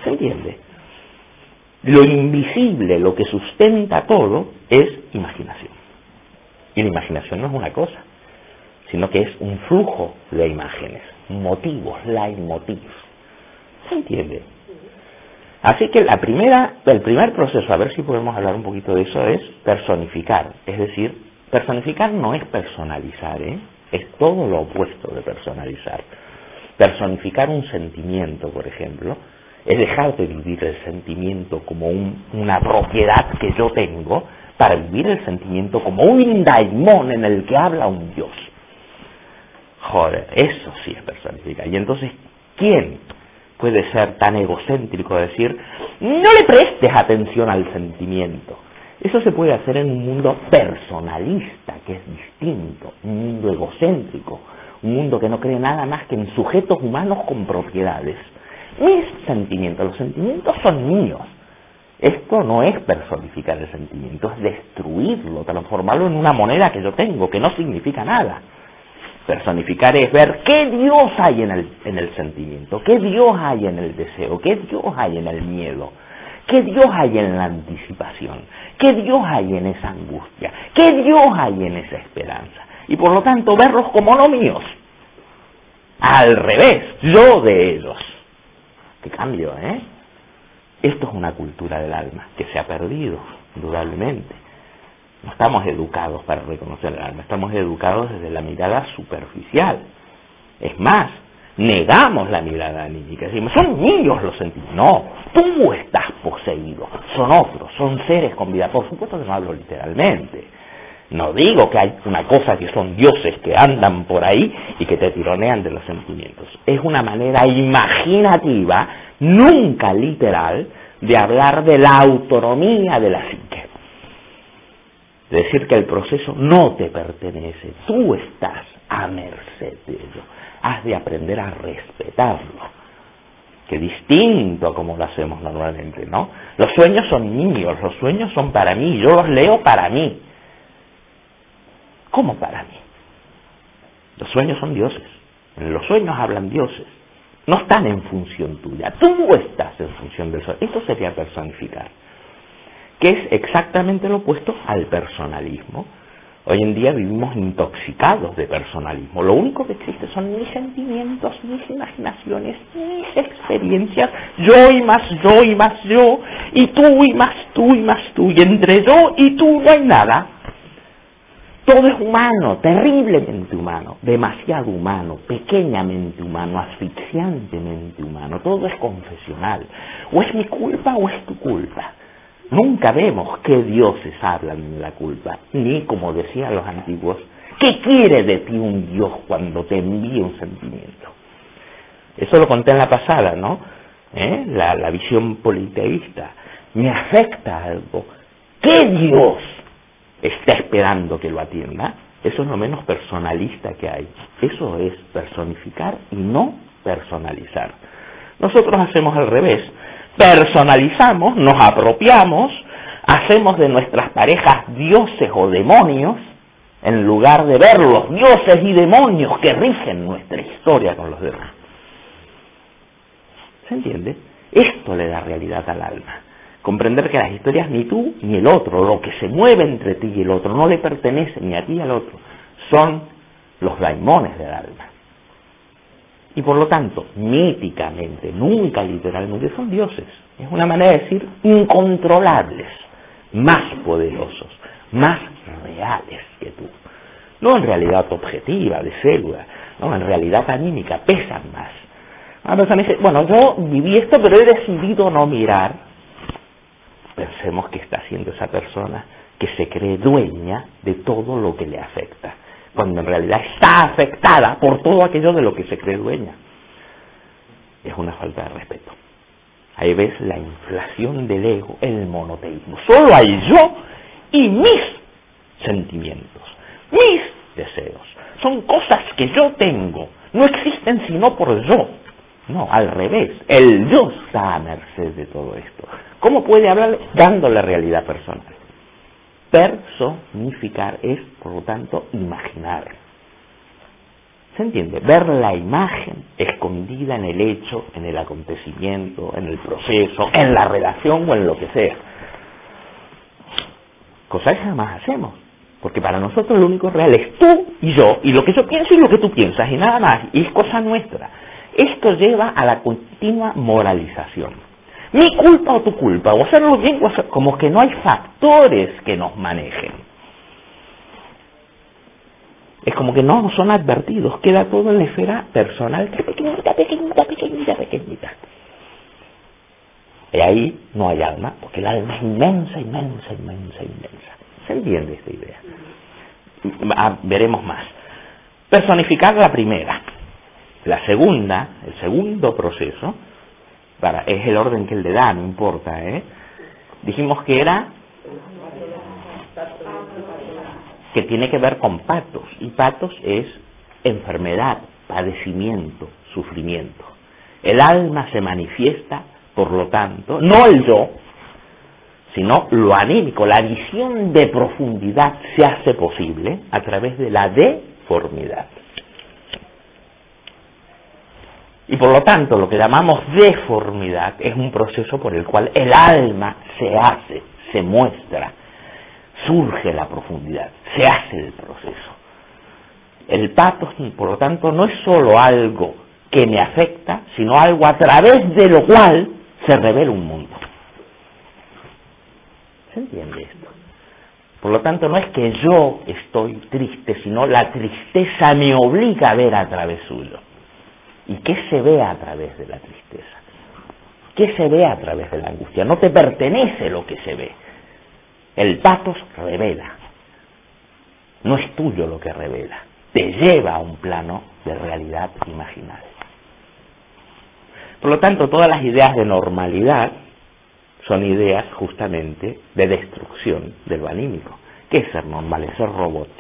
A: ¿Se entiende? Lo invisible, lo que sustenta todo, es imaginación. Y la imaginación no es una cosa, sino que es un flujo de imágenes, motivos, leitmotivs. ¿Se entiende? Así que el primer proceso, a ver si podemos hablar un poquito de eso, es personificar. Es decir, personificar no es personalizar, es todo lo opuesto de personalizar. Personificar un sentimiento, por ejemplo, es dejar de vivir el sentimiento como una propiedad que yo tengo para vivir el sentimiento como un daimón en el que habla un dios. Joder, eso sí es personificar. Y entonces, ¿quién puede ser tan egocéntrico de decir, no le prestes atención al sentimiento? Eso se puede hacer en un mundo personalista, que es distinto, un mundo egocéntrico, un mundo que no cree nada más que en sujetos humanos con propiedades. Mis sentimientos, los sentimientos son míos. Esto no es personificar el sentimiento, es destruirlo, transformarlo en una moneda que yo tengo, que no significa nada. Personificar es ver qué Dios hay en el sentimiento, qué Dios hay en el deseo, qué Dios hay en el miedo, qué Dios hay en la anticipación, qué Dios hay en esa angustia, qué Dios hay en esa esperanza. Y por lo tanto verlos como no míos. Al revés, yo de ellos. Qué cambio, ¿eh? Esto es una cultura del alma que se ha perdido, indudablemente. No estamos educados para reconocer el alma, estamos educados desde la mirada superficial. Es más, negamos la mirada anímica, decimos, son míos los sentimientos. No, tú estás poseído, son otros, son seres con vida. Por supuesto que no hablo literalmente. No digo que hay una cosa que son dioses que andan por ahí y que te tironean de los sentimientos. Es una manera imaginativa, nunca literal, de hablar de la autonomía de la psique. De decir que el proceso no te pertenece, tú estás a merced de ello. Has de aprender a respetarlo. Que distinto a como lo hacemos normalmente, ¿no? Los sueños son míos, los sueños son para mí, yo los leo para mí. ¿Cómo para mí? Los sueños son dioses. En los sueños hablan dioses. No están en función tuya. Tú estás en función del sueño. Esto sería personificar. Que es exactamente lo opuesto al personalismo. Hoy en día vivimos intoxicados de personalismo. Lo único que existe son mis sentimientos, mis imaginaciones, mis experiencias. Yo y más yo y más yo. Y tú y más tú y más tú. Y entre yo y tú no hay nada. Todo es humano, terriblemente humano, demasiado humano, pequeñamente humano, asfixiantemente humano. Todo es confesional. O es mi culpa o es tu culpa. Nunca vemos qué dioses hablan de la culpa, ni, como decían los antiguos, qué quiere de ti un Dios cuando te envía un sentimiento. Eso lo conté en la pasada, ¿no? La visión politeísta. Me afecta algo. ¿Qué Dios está esperando que lo atienda? Eso es lo menos personalista que hay. Eso es personificar y no personalizar. Nosotros hacemos al revés. Personalizamos, nos apropiamos, hacemos de nuestras parejas dioses o demonios en lugar de ver los dioses y demonios que rigen nuestra historia con los demás. ¿Se entiende? Esto le da realidad al alma. Comprender que las historias ni tú ni el otro, lo que se mueve entre ti y el otro, no le pertenece ni a ti ni al otro, son los daimones del alma. Y por lo tanto, míticamente, nunca literalmente, son dioses. Es una manera de decir incontrolables, más poderosos, más reales que tú. No en realidad objetiva, de célula, no, en realidad anímica, pesan más. Una persona dice, bueno, yo viví esto, pero he decidido no mirar. Pensemos que está haciendo esa persona que se cree dueña de todo lo que le afecta, cuando en realidad está afectada por todo aquello de lo que se cree dueña. Es una falta de respeto. Ahí ves la inflación del ego, el monoteísmo. Solo hay yo y mis sentimientos, mis deseos. Son cosas que yo tengo, no existen sino por yo. No, al revés, el yo está a merced de todo esto. ¿Cómo puede hablarle? Dándole realidad personal. Personificar es, por lo tanto, imaginar. ¿Se entiende? Ver la imagen escondida en el hecho, en el acontecimiento, en el proceso, en la relación o en lo que sea. Cosa que jamás hacemos. Porque para nosotros lo único real es tú y yo, y lo que yo pienso y lo que tú piensas, y nada más, y es cosa nuestra. Esto lleva a la continua moralización. Mi culpa o tu culpa, o hacerlo bien o hacerlo, como que no hay factores que nos manejen. Es como que no son advertidos, queda todo en la esfera personal, pequeñita. Y ahí no hay alma, porque el alma es inmensa. ¿Se entiende esta idea? Veremos más. Personificar la primera. La segunda, el segundo proceso, es el orden que él le da, no importa, dijimos que era que tiene que ver con patos, y patos es enfermedad, padecimiento, sufrimiento. El alma se manifiesta, por lo tanto, no el yo, sino lo anímico, la visión de profundidad se hace posible a través de la deformidad. Y por lo tanto, lo que llamamos deformidad es un proceso por el cual el alma se hace, se muestra, surge la profundidad, se hace el proceso. El patos, por lo tanto, no es solo algo que me afecta, sino algo a través de lo cual se revela un mundo. ¿Se entiende esto? Por lo tanto, no es que yo estoy triste, sino la tristeza me obliga a ver a través suyo. ¿Y qué se ve a través de la tristeza? ¿Qué se ve a través de la angustia? No te pertenece lo que se ve. El patos revela. No es tuyo lo que revela. Te lleva a un plano de realidad imaginaria. Por lo tanto, todas las ideas de normalidad son ideas justamente de destrucción de lo anímico. ¿Qué es ser normales? Ser robots,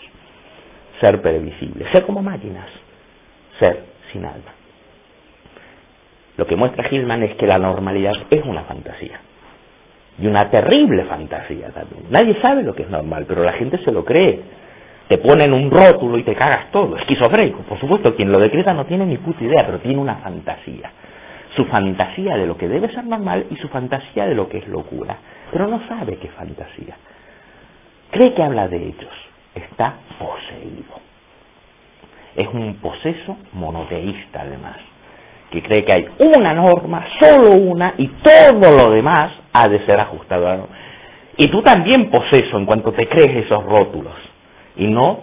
A: ser previsibles, ser como máquinas, ser sin alma. Lo que muestra Hillman es que la normalidad es una fantasía. Y una terrible fantasía también. Nadie sabe lo que es normal, pero la gente se lo cree. Te ponen un rótulo y te cagas todo. Esquizofrénico, por supuesto, quien lo decreta no tiene ni puta idea, pero tiene una fantasía. Su fantasía de lo que debe ser normal y su fantasía de lo que es locura. Pero no sabe qué fantasía. Cree que habla de ellos. Está poseído. Es un poseso monoteísta, además, que cree que hay una norma, solo una, y todo lo demás ha de ser ajustado a la norma. Y tú también poseso en cuanto te crees esos rótulos y no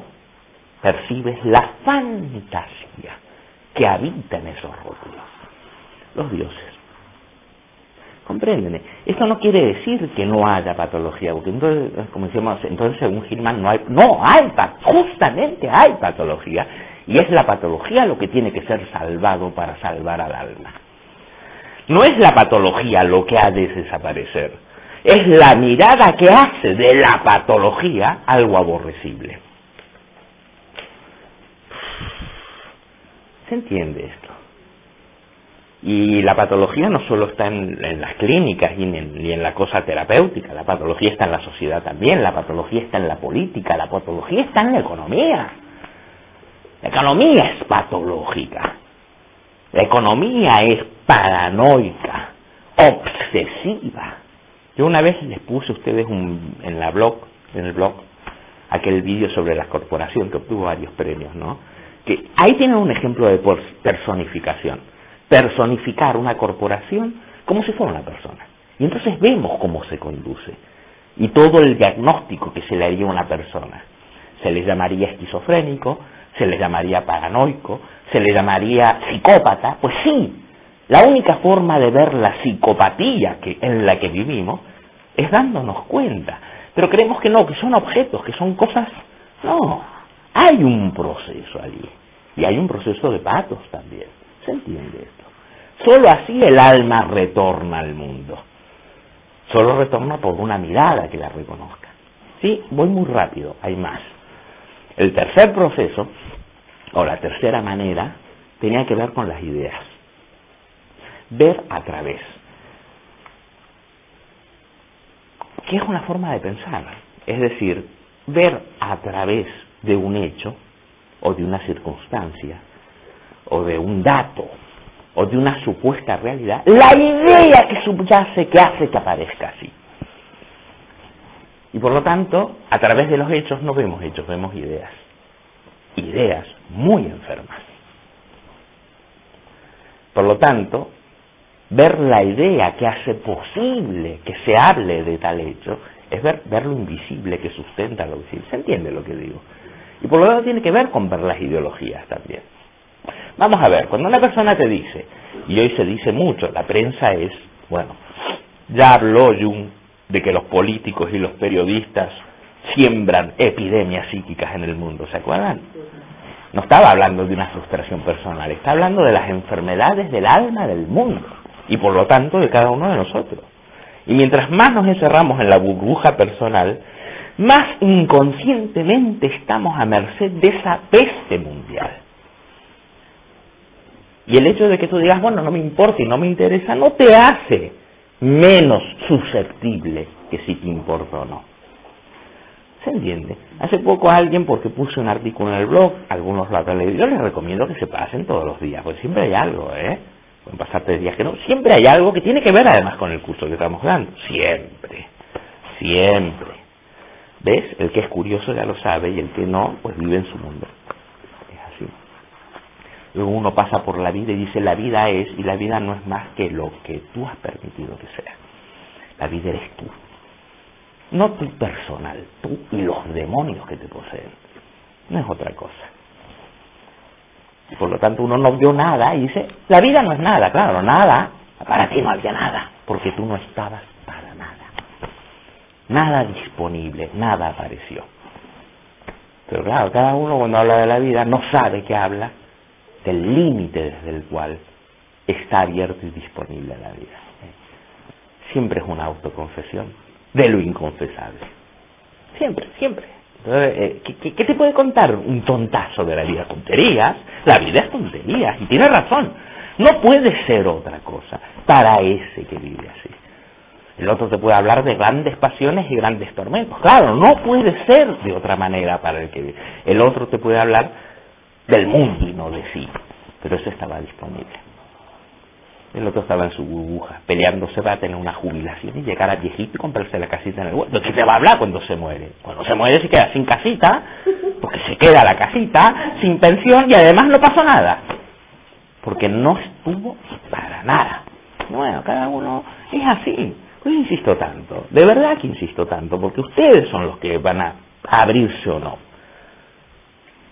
A: percibes la fantasía que habita en esos rótulos. Los dioses. ¿Comprenden? Esto no quiere decir que no haya patología, porque entonces, como decíamos, entonces según Hillman justamente hay patología, y es la patología lo que tiene que ser salvado para salvar al alma. No es la patología lo que ha de desaparecer, es la mirada que hace de la patología algo aborrecible. ¿Se entiende esto? Y la patología no solo está en las clínicas ni en la cosa terapéutica, la patología está en la sociedad también, la patología está en la política, la patología está en la economía. La economía es patológica, la economía es paranoica, obsesiva. Yo una vez les puse a ustedes en el blog, aquel vídeo sobre la corporación que obtuvo varios premios, ¿no? Que ahí tienen un ejemplo de personificación. Personificar una corporación como si fuera una persona. Y entonces vemos cómo se conduce. Y todo el diagnóstico que se le haría a una persona. Se le llamaría esquizofrénico, se le llamaría paranoico, se le llamaría psicópata. Pues sí, la única forma de ver la psicopatía en la que vivimos es dándonos cuenta. Pero creemos que no, que son objetos, que son cosas. No, hay un proceso allí. Y hay un proceso de patos también. ¿Se entiende esto? Solo así el alma retorna al mundo. Solo retorna por una mirada que la reconozca. Sí, voy muy rápido, hay más. El tercer proceso, o la tercera manera, tenía que ver con las ideas. Ver a través. Que es una forma de pensar. Es decir, ver a través de un hecho, o de una circunstancia, o de un dato, o de una supuesta realidad, la idea que subyace, que hace que aparezca así. Y por lo tanto, a través de los hechos no vemos hechos, vemos ideas. Ideas muy enfermas. Por lo tanto, ver la idea que hace posible que se hable de tal hecho, es ver lo invisible que sustenta lo visible. ¿Se entiende lo que digo? Y por lo tanto tiene que ver con ver las ideologías también. Vamos a ver, cuando una persona te dice, y hoy se dice mucho, la prensa es, bueno, ya habló Jung de que los políticos y los periodistas siembran epidemias psíquicas en el mundo, ¿se acuerdan? No estaba hablando de una frustración personal, está hablando de las enfermedades del alma del mundo, y por lo tanto de cada uno de nosotros. Y mientras más nos encerramos en la burbuja personal, más inconscientemente estamos a merced de esa peste mundial. Y el hecho de que tú digas, bueno, no me importa y no me interesa, no te hace menos susceptible que si te importa o no. ¿Se entiende? Hace poco alguien, porque puse un artículo en el blog, algunos lo han leído, yo les recomiendo que se pasen todos los días, porque siempre hay algo, pueden pasar 3 días que no, siempre hay algo que tiene que ver además con el curso que estamos dando, siempre. ¿Ves? El que es curioso ya lo sabe y el que no, pues vive en su mundo. Es así. Luego uno pasa por la vida y dice, la vida es, y la vida no es más que lo que tú has permitido que sea. La vida eres tú. No tú personal, tú y los demonios que te poseen. No es otra cosa. Por lo tanto uno no vio nada y dice, la vida no es nada, claro, nada. Para ti no había nada, porque tú no estabas para nada. Nada disponible, nada apareció. Pero claro, cada uno cuando habla de la vida no sabe que habla del límite desde el cual está abierto y disponible la vida. Siempre es una autoconfesión de lo inconfesable. Siempre. Entonces, ¿qué te puede contar un tontazo de la vida? Tonterías. La vida es tonterías. Y tiene razón. No puede ser otra cosa para ese que vive así. El otro te puede hablar de grandes pasiones y grandes tormentos. Claro, no puede ser de otra manera para el que vive. El otro te puede hablar del mundo y no de sí. Pero eso estaba disponible. El otro estaba en su burbuja, peleándose para tener una jubilación y llegar a viejito y comprarse la casita en el huerto. ¿Qué te va a hablar cuando se muere? Cuando se muere se queda sin casita, porque se queda la casita, sin pensión y además no pasó nada. Porque no estuvo para nada. Bueno, cada uno es así. Pues insisto tanto, de verdad que insisto tanto, porque ustedes son los que van a abrirse o no.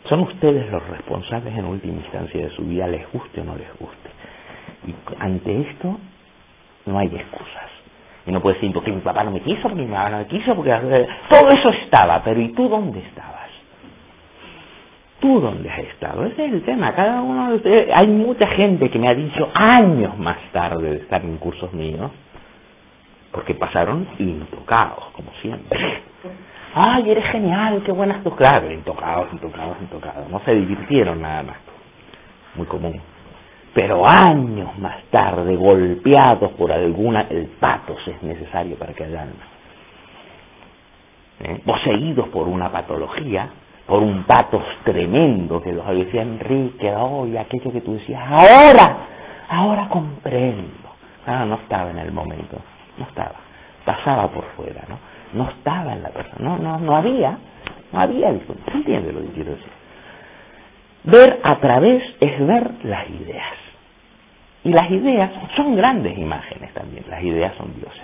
A: Son ustedes los responsables en última instancia de su vida, les guste o no les guste. Y ante esto no hay excusas. Y no puedes decir, porque mi papá no me quiso, porque mi mamá no me quiso, porque todo eso estaba, pero ¿y tú dónde estabas? ¿Tú dónde has estado? Ese es el tema. Cada uno de ustedes, hay mucha gente que me ha dicho años más tarde de estar en cursos míos, porque pasaron intocados, como siempre. ¡Ay, eres genial! ¡Qué buenas tus clases! Intocados. No se divirtieron nada más. Muy común. pero años más tarde, golpeados por el patos es necesario para que haya alma. Poseídos por una patología, por un patos tremendo que los decía Enrique, oye, aquello que tú decías, ahora comprendo. No estaba en el momento, no estaba, pasaba por fuera, no estaba en la persona, no había disponibilidad. ¿Se entiende lo que quiero decir? Ver a través es ver las ideas. Y las ideas son grandes imágenes también, las ideas son dioses.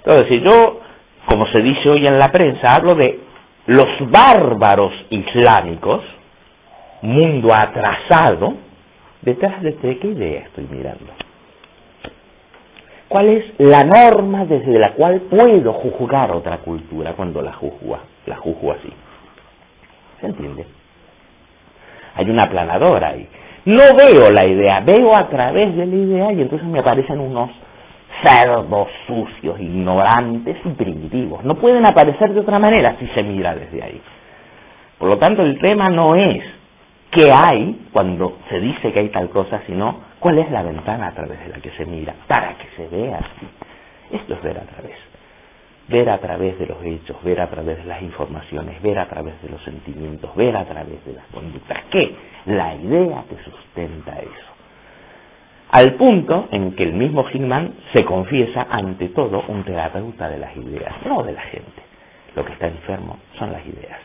A: Entonces, si yo, como se dice hoy en la prensa, hablo de los bárbaros islámicos, mundo atrasado, ¿detrás de qué idea estoy mirando? ¿Cuál es la norma desde la cual puedo juzgar otra cultura cuando la juzgo así? ¿Se entiende? Hay una aplanadora ahí. No veo la idea, veo a través de la idea y entonces me aparecen unos cerdos sucios, ignorantes y primitivos. No pueden aparecer de otra manera si se mira desde ahí. Por lo tanto, el tema no es qué hay cuando se dice que hay tal cosa, sino cuál es la ventana a través de la que se mira, para que se vea así. Esto es ver a través. Ver a través de los hechos, ver a través de las informaciones, ver a través de los sentimientos, ver a través de las conductas. ¿Qué? La idea que sustenta eso. Al punto en que el mismo Hillman se confiesa ante todo un terapeuta de las ideas, no de la gente. Lo que está enfermo son las ideas.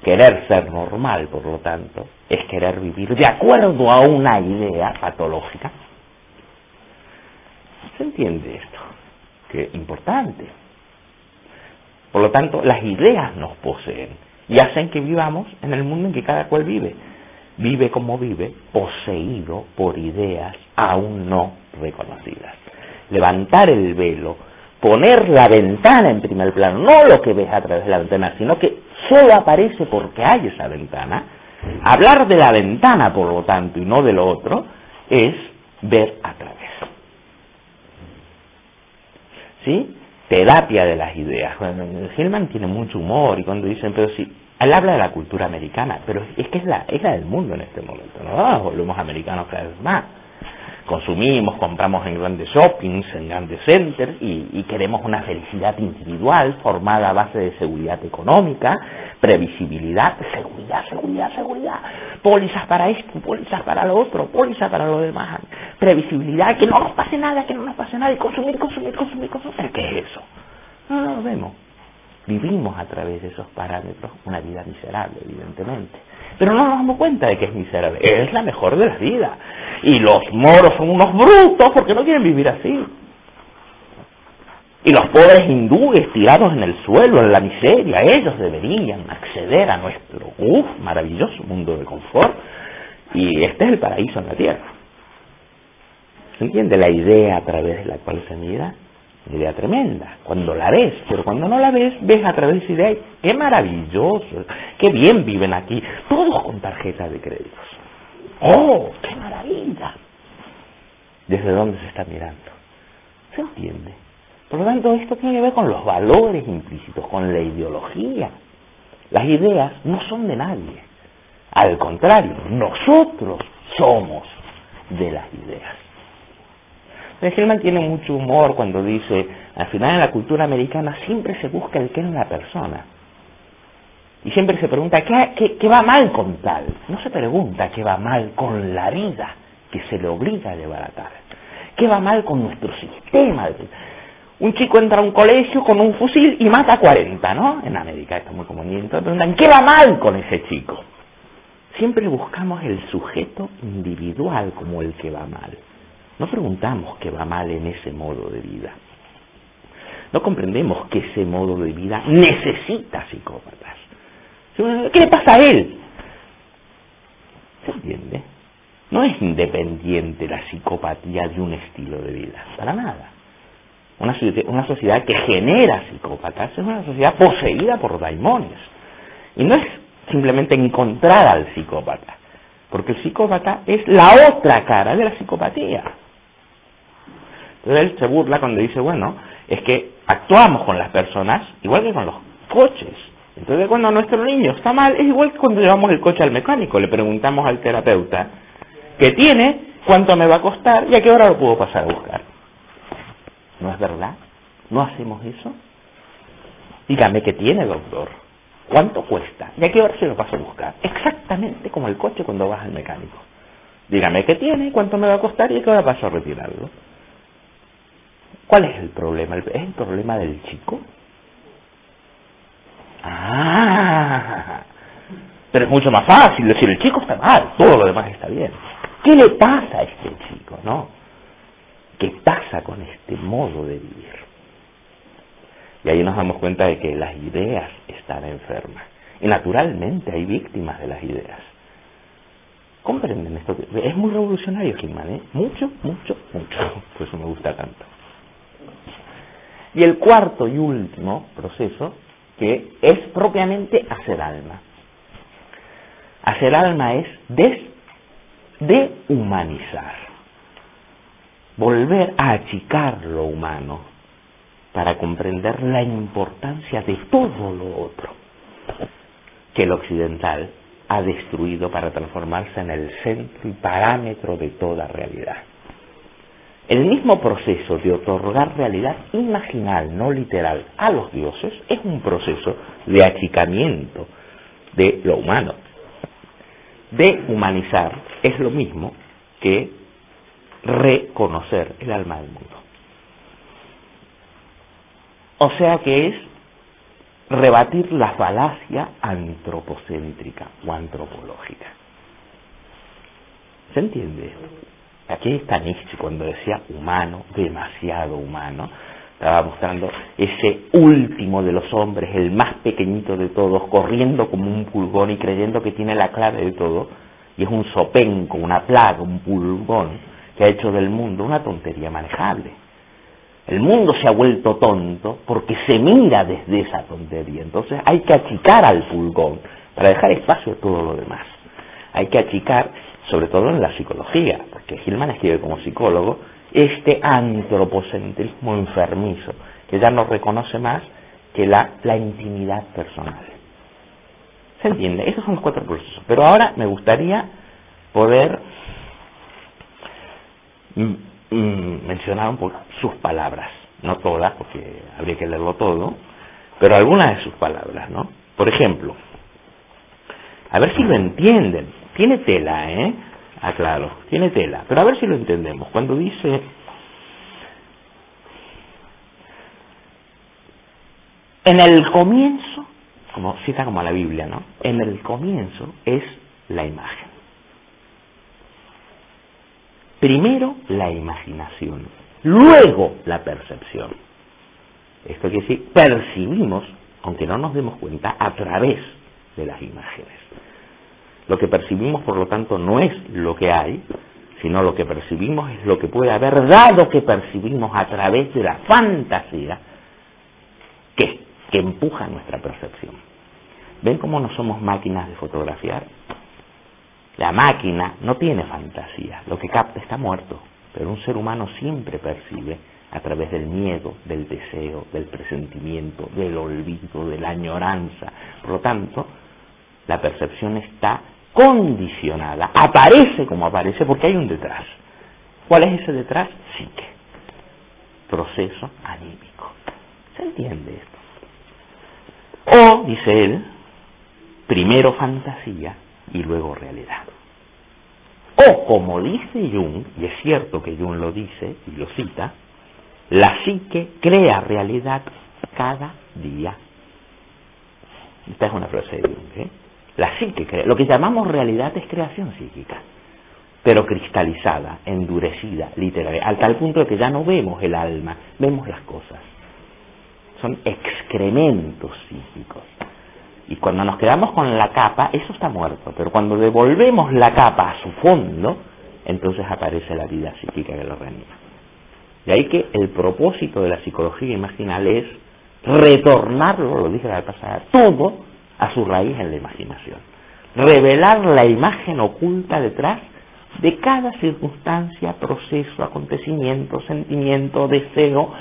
A: Querer ser normal, por lo tanto, es querer vivir de acuerdo a una idea patológica. ¿Se entiende esto? Que importante. Por lo tanto, las ideas nos poseen y hacen que vivamos en el mundo en que cada cual vive. Vive como vive, poseído por ideas aún no reconocidas. Levantar el velo, poner la ventana en primer plano, no lo que ves a través de la ventana, sino que solo aparece porque hay esa ventana. Hablar de la ventana, por lo tanto, y no de lo otro, es ver a través. ¿Sí? Terapia de las ideas. Hillman tiene mucho humor y cuando dicen, pero sí, él habla de la cultura americana, pero es que es la del mundo en este momento, ¿no? Nos volvemos americanos cada vez más. Consumimos, compramos en grandes shoppings, en grandes centers y queremos una felicidad individual formada a base de seguridad económica, previsibilidad, seguridad, pólizas para esto, pólizas para lo otro, pólizas para lo demás, previsibilidad, que no nos pase nada y consumir. ¿Qué es eso? No lo vemos. Vivimos a través de esos parámetros una vida miserable, evidentemente. Pero no nos damos cuenta de que es miserable. Es la mejor de las vidas. Y los moros son unos brutos porque no quieren vivir así. Y los pobres hindúes tirados en el suelo, en la miseria, ellos deberían acceder a nuestro maravilloso mundo de confort. Y este es el paraíso en la tierra. ¿Se entiende la idea a través de la cual se mira? Idea tremenda, cuando la ves, pero cuando no la ves, ves a través de esa idea, qué maravilloso, qué bien viven aquí, todos con tarjeta de créditos. ¡Oh, qué maravilla! ¿Desde dónde se está mirando? ¿Se entiende? Por lo tanto, esto tiene que ver con los valores implícitos, con la ideología. Las ideas no son de nadie. Al contrario, nosotros somos de las ideas. Hillman tiene mucho humor cuando dice, al final en la cultura americana siempre se busca el qué en la persona. Y siempre se pregunta, ¿qué va mal con tal? No se pregunta qué va mal con la vida que se le obliga a llevar a tal. ¿Qué va mal con nuestro sistema? Un chico entra a un colegio con un fusil y mata a 40, ¿no? En América esto es muy común. Y entonces preguntan, ¿qué va mal con ese chico? Siempre buscamos el sujeto individual como el que va mal. No preguntamos qué va mal en ese modo de vida. No comprendemos que ese modo de vida necesita psicópatas. ¿Qué le pasa a él? ¿Se entiende? No es independiente la psicopatía de un estilo de vida, para nada. Una sociedad que genera psicópatas es una sociedad poseída por daimones. Y no es simplemente encontrar al psicópata, porque el psicópata es la otra cara de la psicopatía. Entonces él se burla cuando dice, bueno, es que actuamos con las personas igual que con los coches. Entonces cuando nuestro niño está mal, es igual que cuando llevamos el coche al mecánico, le preguntamos al terapeuta, ¿Qué tiene? ¿Cuánto me va a costar? ¿Y a qué hora lo puedo pasar a buscar? ¿No es verdad? ¿No hacemos eso? Dígame, ¿qué tiene, doctor? ¿Cuánto cuesta? ¿Y a qué hora se lo paso a buscar? Exactamente como el coche cuando vas al mecánico. Dígame, ¿qué tiene? ¿Cuánto me va a costar? ¿Y a qué hora paso a retirarlo? ¿Cuál es el problema? ¿Es el problema del chico? Ah, pero es mucho más fácil decir el chico está mal, todo lo demás está bien. ¿Qué le pasa a este chico, no? ¿Qué pasa con este modo de vivir? Y ahí nos damos cuenta de que las ideas están enfermas. Y naturalmente hay víctimas de las ideas. ¿Comprenden esto? Es muy revolucionario, Gilman, ¿eh? Mucho. Por eso me gusta tanto. Y el cuarto y último proceso, que es propiamente hacer alma. Hacer alma es deshumanizar. Volver a achicar lo humano para comprender la importancia de todo lo otro que el occidental ha destruido para transformarse en el centro y parámetro de toda realidad. El mismo proceso de otorgar realidad imaginal, no literal, a los dioses es un proceso de achicamiento de lo humano. Deshumanizar es lo mismo que reconocer el alma del mundo. O sea que es rebatir la falacia antropocéntrica o antropológica. ¿Se entiende? Aquí está Nietzsche cuando decía humano, demasiado humano. Estaba mostrando ese último de los hombres, el más pequeñito de todos, corriendo como un pulgón y creyendo que tiene la clave de todo, y es un zopenco, una plaga, un pulgón, que ha hecho del mundo una tontería manejable. El mundo se ha vuelto tonto porque se mira desde esa tontería. Entonces hay que achicar al pulgón para dejar espacio a todo lo demás. Hay que achicar, sobre todo en la psicología, porque Gilman escribe como psicólogo, este antropocentrismo enfermizo, que ya no reconoce más que la intimidad personal. ¿Se entiende? Esos son los cuatro procesos. Pero ahora me gustaría poder mencionar un poco sus palabras, no todas, porque habría que leerlo todo, pero algunas de sus palabras, ¿no? Por ejemplo, a ver si lo entienden. Tiene tela, ¿eh? Aclaro, tiene tela, pero a ver si lo entendemos. Cuando dice: en el comienzo, como cita como a la Biblia, ¿no? En el comienzo es la imagen. Primero la imaginación, luego la percepción. Esto quiere decir, percibimos, aunque no nos demos cuenta, a través de las imágenes. Lo que percibimos, por lo tanto, no es lo que hay, sino lo que percibimos es lo que puede haber, dado que percibimos a través de la fantasía que empuja nuestra percepción. ¿Ven cómo no somos máquinas de fotografiar? La máquina no tiene fantasía, lo que capta está muerto, pero un ser humano siempre percibe a través del miedo, del deseo, del presentimiento, del olvido, de la añoranza. Por lo tanto, la percepción está condicionada, aparece como aparece porque hay un detrás. ¿Cuál es ese detrás? Psique, proceso anímico. ¿Se entiende esto? O, dice él, primero fantasía y luego realidad. O, como dice Jung, y es cierto que Jung lo dice y lo cita, la psique crea realidad cada día. Esta es una frase de Jung, ¿eh? La psique crea. Lo que llamamos realidad es creación psíquica, pero cristalizada, endurecida, literaria, al tal punto de que ya no vemos el alma, vemos las cosas. Son excrementos psíquicos. Y cuando nos quedamos con la capa, eso está muerto. Pero cuando devolvemos la capa a su fondo, entonces aparece la vida psíquica que lo reanima. De ahí que el propósito de la psicología imaginal es retornarlo, lo dije la vez pasada, todo a su raíz en la imaginación. Revelar la imagen oculta detrás de cada circunstancia, proceso, acontecimiento, sentimiento, deseo,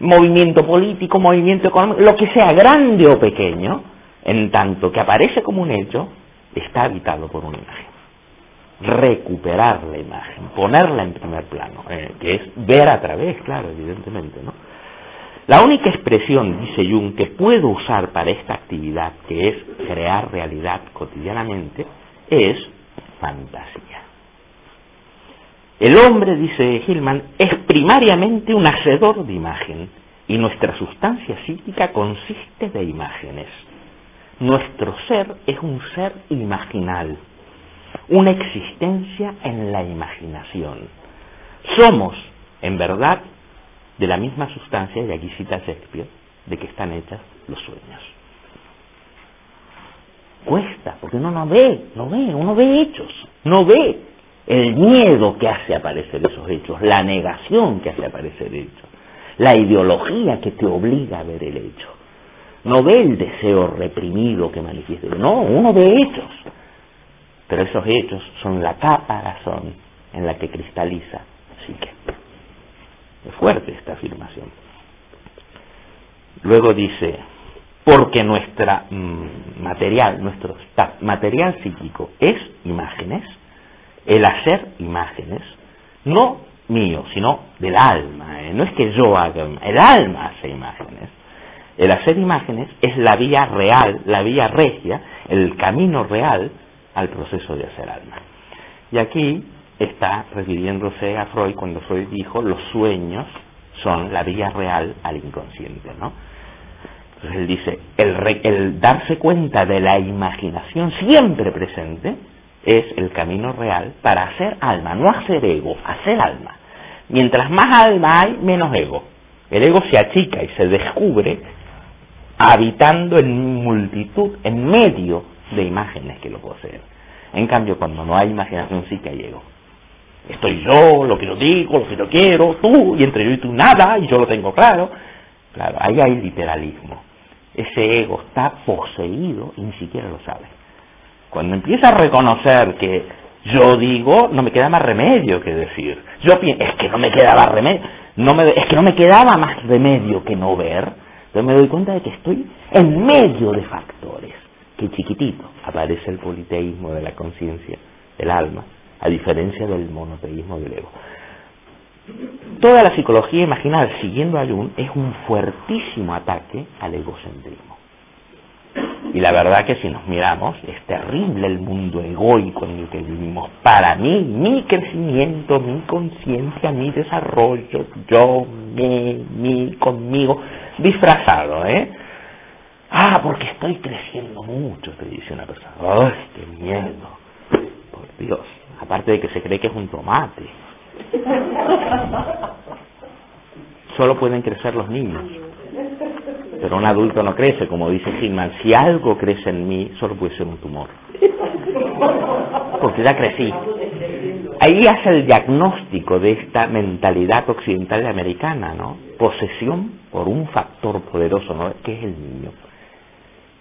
A: movimiento político, movimiento económico, lo que sea, grande o pequeño, en tanto que aparece como un hecho, está habitado por una imagen. recuperar la imagen, ponerla en primer plano, que es ver a través, claro, evidentemente, ¿no? La única expresión, dice Jung, que puedo usar para esta actividad, que es crear realidad cotidianamente, es fantasía. El hombre, dice Hillman, es primariamente un hacedor de imagen, y nuestra sustancia psíquica consiste de imágenes. Nuestro ser es un ser imaginal, una existencia en la imaginación. Somos, en verdad, de la misma sustancia, y aquí cita Shakespeare, de que están hechas los sueños. Cuesta, porque uno no ve, uno ve hechos, no ve el miedo que hace aparecer esos hechos, la negación que hace aparecer hechos, la ideología que te obliga a ver el hecho. No ve el deseo reprimido que manifiesta, no, uno ve hechos, pero esos hechos son la caparazón en la que cristaliza psique. Es fuerte esta afirmación. Luego dice, porque nuestro material psíquico es imágenes, el hacer imágenes, no mío, sino del alma. No es que yo haga, el alma hace imágenes. El hacer imágenes es la vía real, la vía regia, el camino real al proceso de hacer alma. Y aquí está refiriéndose a Freud cuando Freud dijo los sueños son la vía real al inconsciente, ¿no? Entonces él dice, el darse cuenta de la imaginación siempre presente es el camino real para hacer alma, no hacer ego, hacer alma. Mientras más alma hay, menos ego. El ego se achica y se descubre habitando en multitud, en medio de imágenes que lo poseen. En cambio, cuando no hay imaginación, sí que hay ego. Estoy yo, lo que yo digo, lo que yo quiero, tú, y entre yo y tú nada, y yo lo tengo claro. Claro, ahí hay literalismo. Ese ego está poseído y ni siquiera lo sabe. Cuando empieza a reconocer que yo digo, no me queda más remedio que decir. Yo pienso, es que no me quedaba remedio, es que no me quedaba más remedio que no ver. Entonces me doy cuenta de que estoy en medio de factores. Que chiquitito aparece el politeísmo de la conciencia, del alma, a diferencia del monoteísmo del ego. Toda la psicología imaginal, siguiendo a Jung, es un fuertísimo ataque al egocentrismo. Y la verdad que si nos miramos, es terrible el mundo egoico en el que vivimos. Para mí, mi crecimiento, mi conciencia, mi desarrollo, yo, mi, conmigo, disfrazado, porque estoy creciendo mucho, te dice una persona. ¡Ay, qué miedo! Por Dios. Aparte de que se cree que es un tomate. Solo pueden crecer los niños. Pero un adulto no crece, como dice Hillman. Si algo crece en mí, solo puede ser un tumor. Porque ya crecí. Ahí hace el diagnóstico de esta mentalidad occidental y americana, ¿no? Posesión por un factor poderoso, ¿no? Que es el niño.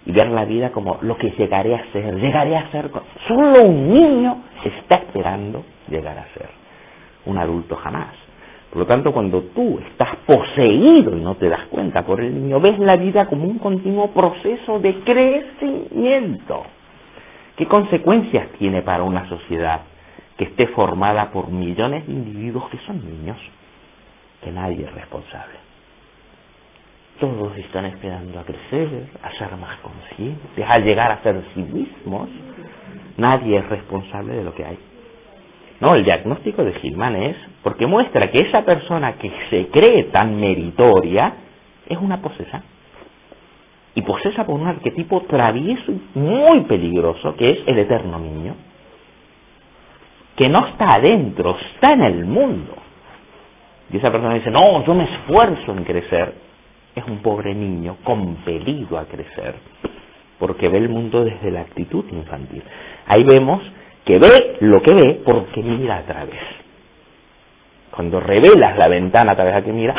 A: Y ver la vida como lo que llegaré a ser. Solo un niño está esperando llegar a ser. Un adulto jamás. Por lo tanto, cuando tú estás poseído y no te das cuenta por el niño, ves la vida como un continuo proceso de crecimiento. ¿Qué consecuencias tiene para una sociedad que esté formada por millones de individuos que son niños? Que nadie es responsable. Todos están esperando a crecer, a ser más conscientes, a llegar a ser sí mismos. Nadie es responsable de lo que hay. No, el diagnóstico de Hillman es porque muestra que esa persona que se cree tan meritoria es una posesa. Y posesa por un arquetipo travieso y muy peligroso, que es el eterno niño, que no está adentro, está en el mundo. Y esa persona dice, no, yo me esfuerzo en crecer. Es un pobre niño compelido a crecer, porque ve el mundo desde la actitud infantil. Ahí vemos que ve lo que ve porque mira a través. Cuando revelas la ventana a través de la que mira,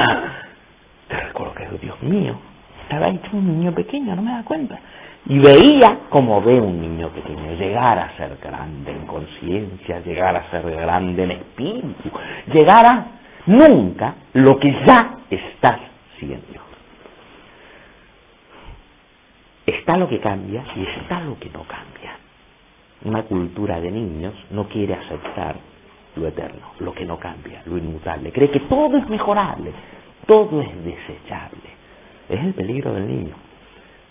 A: te recuerdo, Dios mío, estaba hecho un niño pequeño, no me da cuenta. Y veía como ve un niño pequeño, llegar a ser grande en conciencia, llegar a ser grande en espíritu, llegar a nunca lo que ya estás siendo. Está lo que cambia y está lo que no cambia. una cultura de niños, no quiere aceptar lo eterno, lo que no cambia, lo inmutable. Cree que todo es mejorable, todo es desechable. Es el peligro del niño.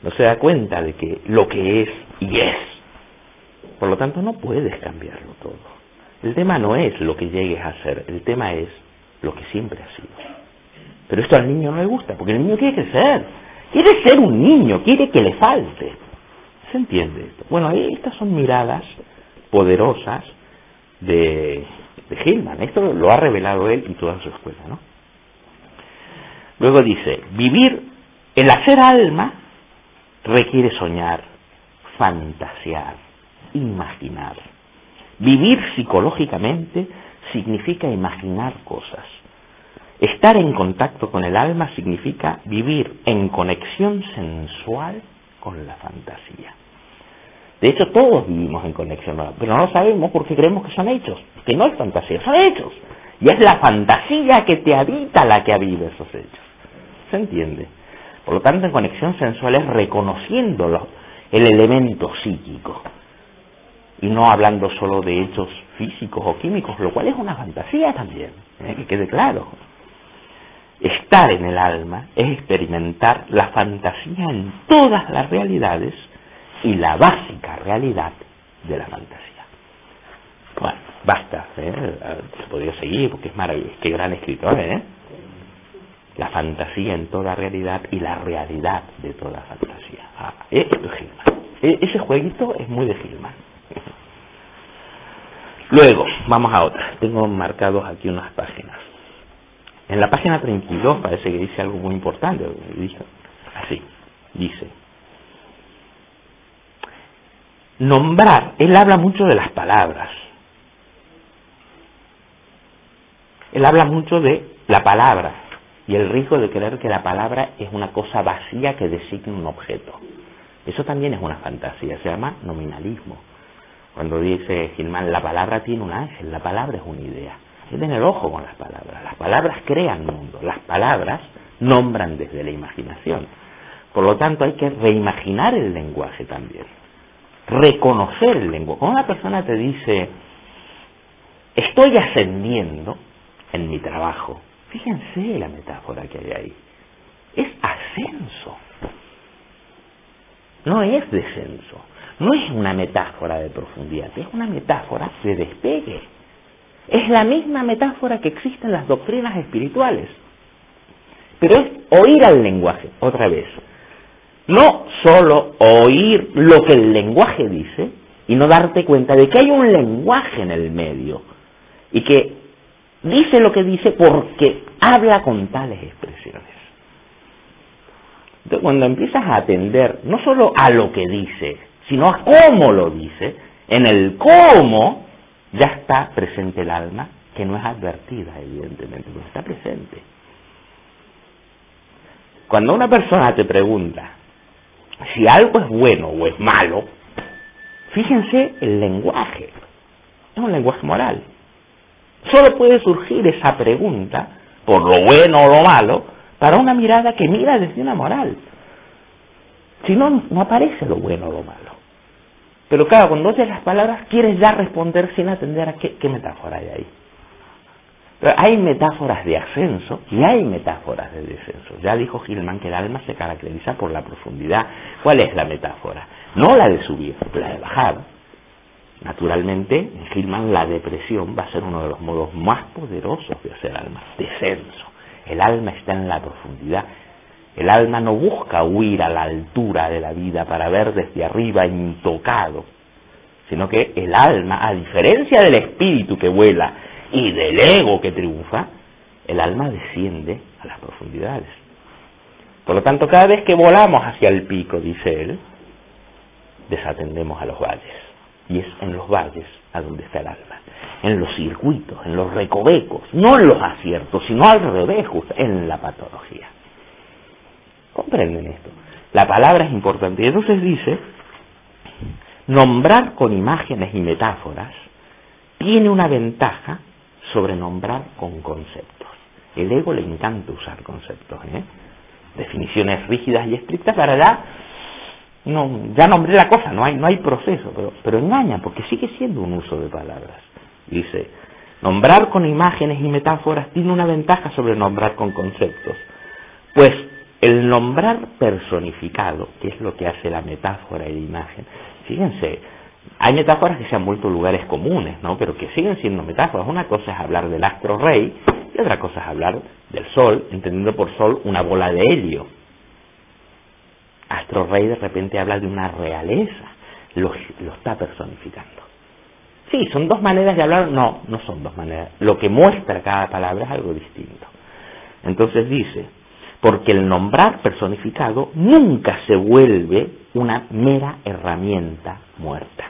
A: No se da cuenta de que lo que es y es. Por lo tanto, no puedes cambiarlo todo. El tema no es lo que llegues a ser, el tema es lo que siempre has sido. Pero esto al niño no le gusta, porque el niño quiere crecer. Quiere ser un niño, quiere que le falte. ¿Se entiende esto? Bueno, estas son miradas poderosas de Hillman. Esto lo ha revelado él y toda su escuela, ¿no? Luego dice, vivir, el hacer alma requiere soñar, fantasear, imaginar. Vivir psicológicamente significa imaginar cosas. Estar en contacto con el alma significa vivir en conexión sensual con la fantasía. De hecho, todos vivimos en conexión, pero no lo sabemos porque creemos que son hechos, que no es fantasía, son hechos. Y es la fantasía que te habita la que aviva esos hechos. ¿Se entiende? Por lo tanto, en conexión sensual es reconociendo el elemento psíquico y no hablando solo de hechos físicos o químicos, lo cual es una fantasía también, que quede claro. Estar en el alma es experimentar la fantasía en todas las realidades y la básica realidad de la fantasía. Bueno, basta, se podría seguir porque es maravilloso, qué gran escritor, La fantasía en toda realidad y la realidad de toda fantasía. Esto es Hillman. Ese jueguito es muy de Hillman. Luego, vamos a otra. Tengo marcados aquí unas páginas. En la página 32 parece que dice algo muy importante. Así, dice. Nombrar, él habla mucho de las palabras. Él habla mucho de la palabra y el riesgo de creer que la palabra es una cosa vacía que designa un objeto. Eso también es una fantasía, se llama nominalismo. Cuando dice Hillman, la palabra tiene un ángel, la palabra es una idea. Hay que tener ojo con las palabras crean mundo, las palabras nombran desde la imaginación. Por lo tanto, hay que reimaginar el lenguaje también, reconocer el lenguaje. Cuando una persona te dice, estoy ascendiendo en mi trabajo, fíjense la metáfora que hay ahí, es ascenso, no es descenso, no es una metáfora de profundidad, es una metáfora de despegue. Es la misma metáfora que existe en las doctrinas espirituales. Pero es oír al lenguaje, otra vez. No solo oír lo que el lenguaje dice y no darte cuenta de que hay un lenguaje en el medio y que dice lo que dice porque habla con tales expresiones. Entonces, cuando empiezas a atender no solo a lo que dice, sino a cómo lo dice, en el cómo ya está presente el alma, que no es advertida, evidentemente, pero está presente. Cuando una persona te pregunta si algo es bueno o es malo, fíjense el lenguaje. Es un lenguaje moral. Solo puede surgir esa pregunta, por lo bueno o lo malo, para una mirada que mira desde una moral. Si no, no aparece lo bueno o lo malo. Pero claro, cuando oyes las palabras, quieres ya responder sin atender a qué metáfora hay ahí. Pero hay metáforas de ascenso y hay metáforas de descenso. Ya dijo Hillman que el alma se caracteriza por la profundidad. ¿Cuál es la metáfora? No la de subir, la de bajar. Naturalmente, en Hillman la depresión va a ser uno de los modos más poderosos de hacer alma. Descenso. El alma está en la profundidad. El alma no busca huir a la altura de la vida para ver desde arriba intocado, sino que el alma, a diferencia del espíritu que vuela y del ego que triunfa, el alma desciende a las profundidades. Por lo tanto, cada vez que volamos hacia el pico, dice él, desatendemos a los valles. Y es en los valles a donde está el alma, en los circuitos, en los recovecos, no en los aciertos, sino al revés, justo en la patología. ¿Comprenden esto? La palabra es importante. Y entonces dice, nombrar con imágenes y metáforas tiene una ventaja sobre nombrar con conceptos. El ego le encanta usar conceptos, definiciones rígidas y estrictas para dar ya nombré la cosa, no hay proceso, pero engaña, porque sigue siendo un uso de palabras. Dice, nombrar con imágenes y metáforas tiene una ventaja sobre nombrar con conceptos, pues el nombrar personificado, que es lo que hace la metáfora y la imagen, fíjense, hay metáforas que se han vuelto lugares comunes, ¿no? Pero que siguen siendo metáforas. Una cosa es hablar del astro rey y otra cosa es hablar del sol, entendiendo por sol una bola de helio. Astro rey de repente habla de una realeza, lo está personificando. Sí, son dos maneras de hablar, no son dos maneras. Lo que muestra cada palabra es algo distinto. Entonces dice, porque el nombrar personificado nunca se vuelve una mera herramienta muerta.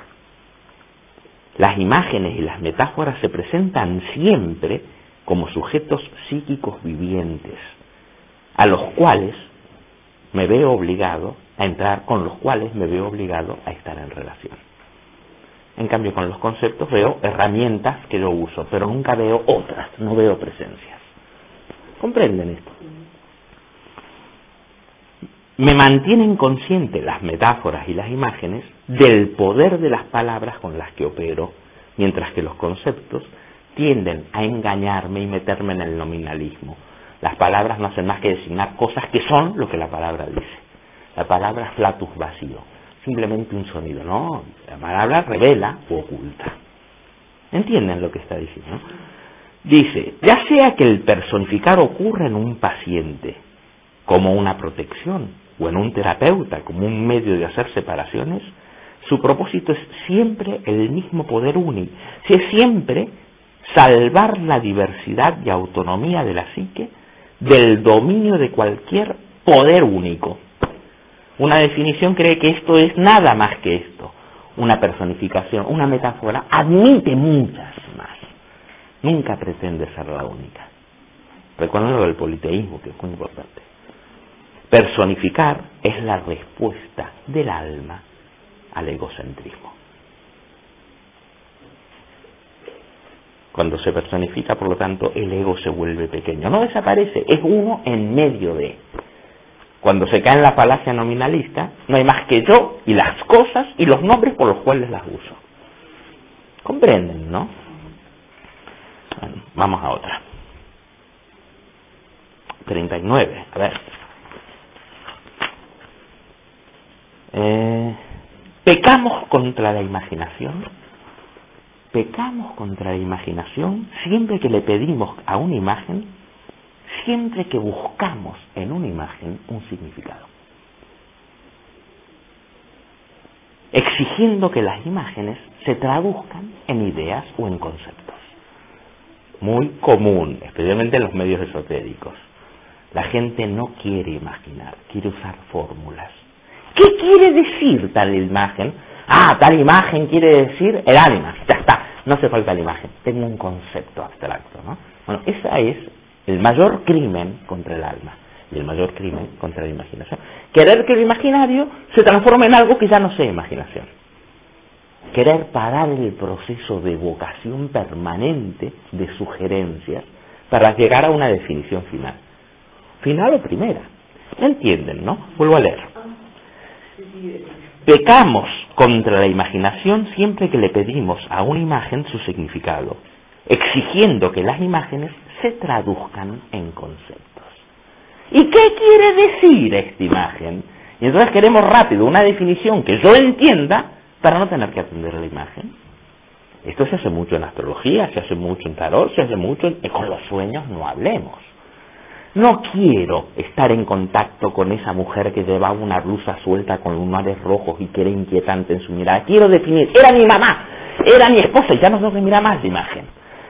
A: Las imágenes y las metáforas se presentan siempre como sujetos psíquicos vivientes, a los cuales me veo obligado a entrar, con los cuales me veo obligado a estar en relación. En cambio, con los conceptos veo herramientas que yo uso, pero nunca veo otras, no veo presencias. ¿Comprenden esto? Me mantienen consciente las metáforas y las imágenes del poder de las palabras con las que opero, mientras que los conceptos tienden a engañarme y meterme en el nominalismo. Las palabras no hacen más que designar cosas que son lo que la palabra dice. La palabra es flatus vacío, simplemente un sonido, ¿no? La palabra revela o oculta. ¿Entienden lo que está diciendo? Dice, ya sea que el personificar ocurra en un paciente como una protección, o en un terapeuta como un medio de hacer separaciones, su propósito es siempre el mismo poder único, es siempre salvar la diversidad y autonomía de la psique del dominio de cualquier poder único. Una definición cree que esto es nada más que esto. Una personificación, una metáfora, admite muchas más. Nunca pretende ser la única. Recuerden lo del politeísmo, que es muy importante. Personificar es la respuesta del alma al egocentrismo. Cuando se personifica, por lo tanto, el ego se vuelve pequeño. No desaparece, es uno en medio de. Cuando se cae en la falacia nominalista, no hay más que yo y las cosas y los nombres por los cuales las uso. ¿Comprenden, no? Bueno, vamos a otra. 39, a ver. Pecamos contra la imaginación. Pecamos contra la imaginación siempre que le pedimos a una imagen, siempre que buscamos en una imagen un significado, exigiendo que las imágenes se traduzcan en ideas o en conceptos. Muy común, especialmente en los medios esotéricos. La gente no quiere imaginar, quiere usar fórmulas. ¿Qué quiere decir tal imagen? Tal imagen quiere decir el ánima. Ya está, no hace falta la imagen. Tengo un concepto abstracto, ¿no? Bueno, ese es el mayor crimen contra el alma y el mayor crimen contra la imaginación. Querer que lo imaginario se transforme en algo que ya no sea imaginación. Querer parar el proceso de evocación permanente de sugerencias para llegar a una definición final. Final o primera. ¿Entienden, no? Vuelvo a leer. Pecamos contra la imaginación siempre que le pedimos a una imagen su significado, exigiendo que las imágenes se traduzcan en conceptos. ¿Y qué quiere decir esta imagen? Y entonces queremos rápido una definición que yo entienda para no tener que atender a la imagen. Esto se hace mucho en astrología, se hace mucho en tarot, se hace mucho con los sueños, no hablemos. No quiero estar en contacto con esa mujer que llevaba una blusa suelta con lunares rojos y que era inquietante en su mirada. Quiero definir, era mi mamá, era mi esposa, y ya no tengo que mirar más la imagen.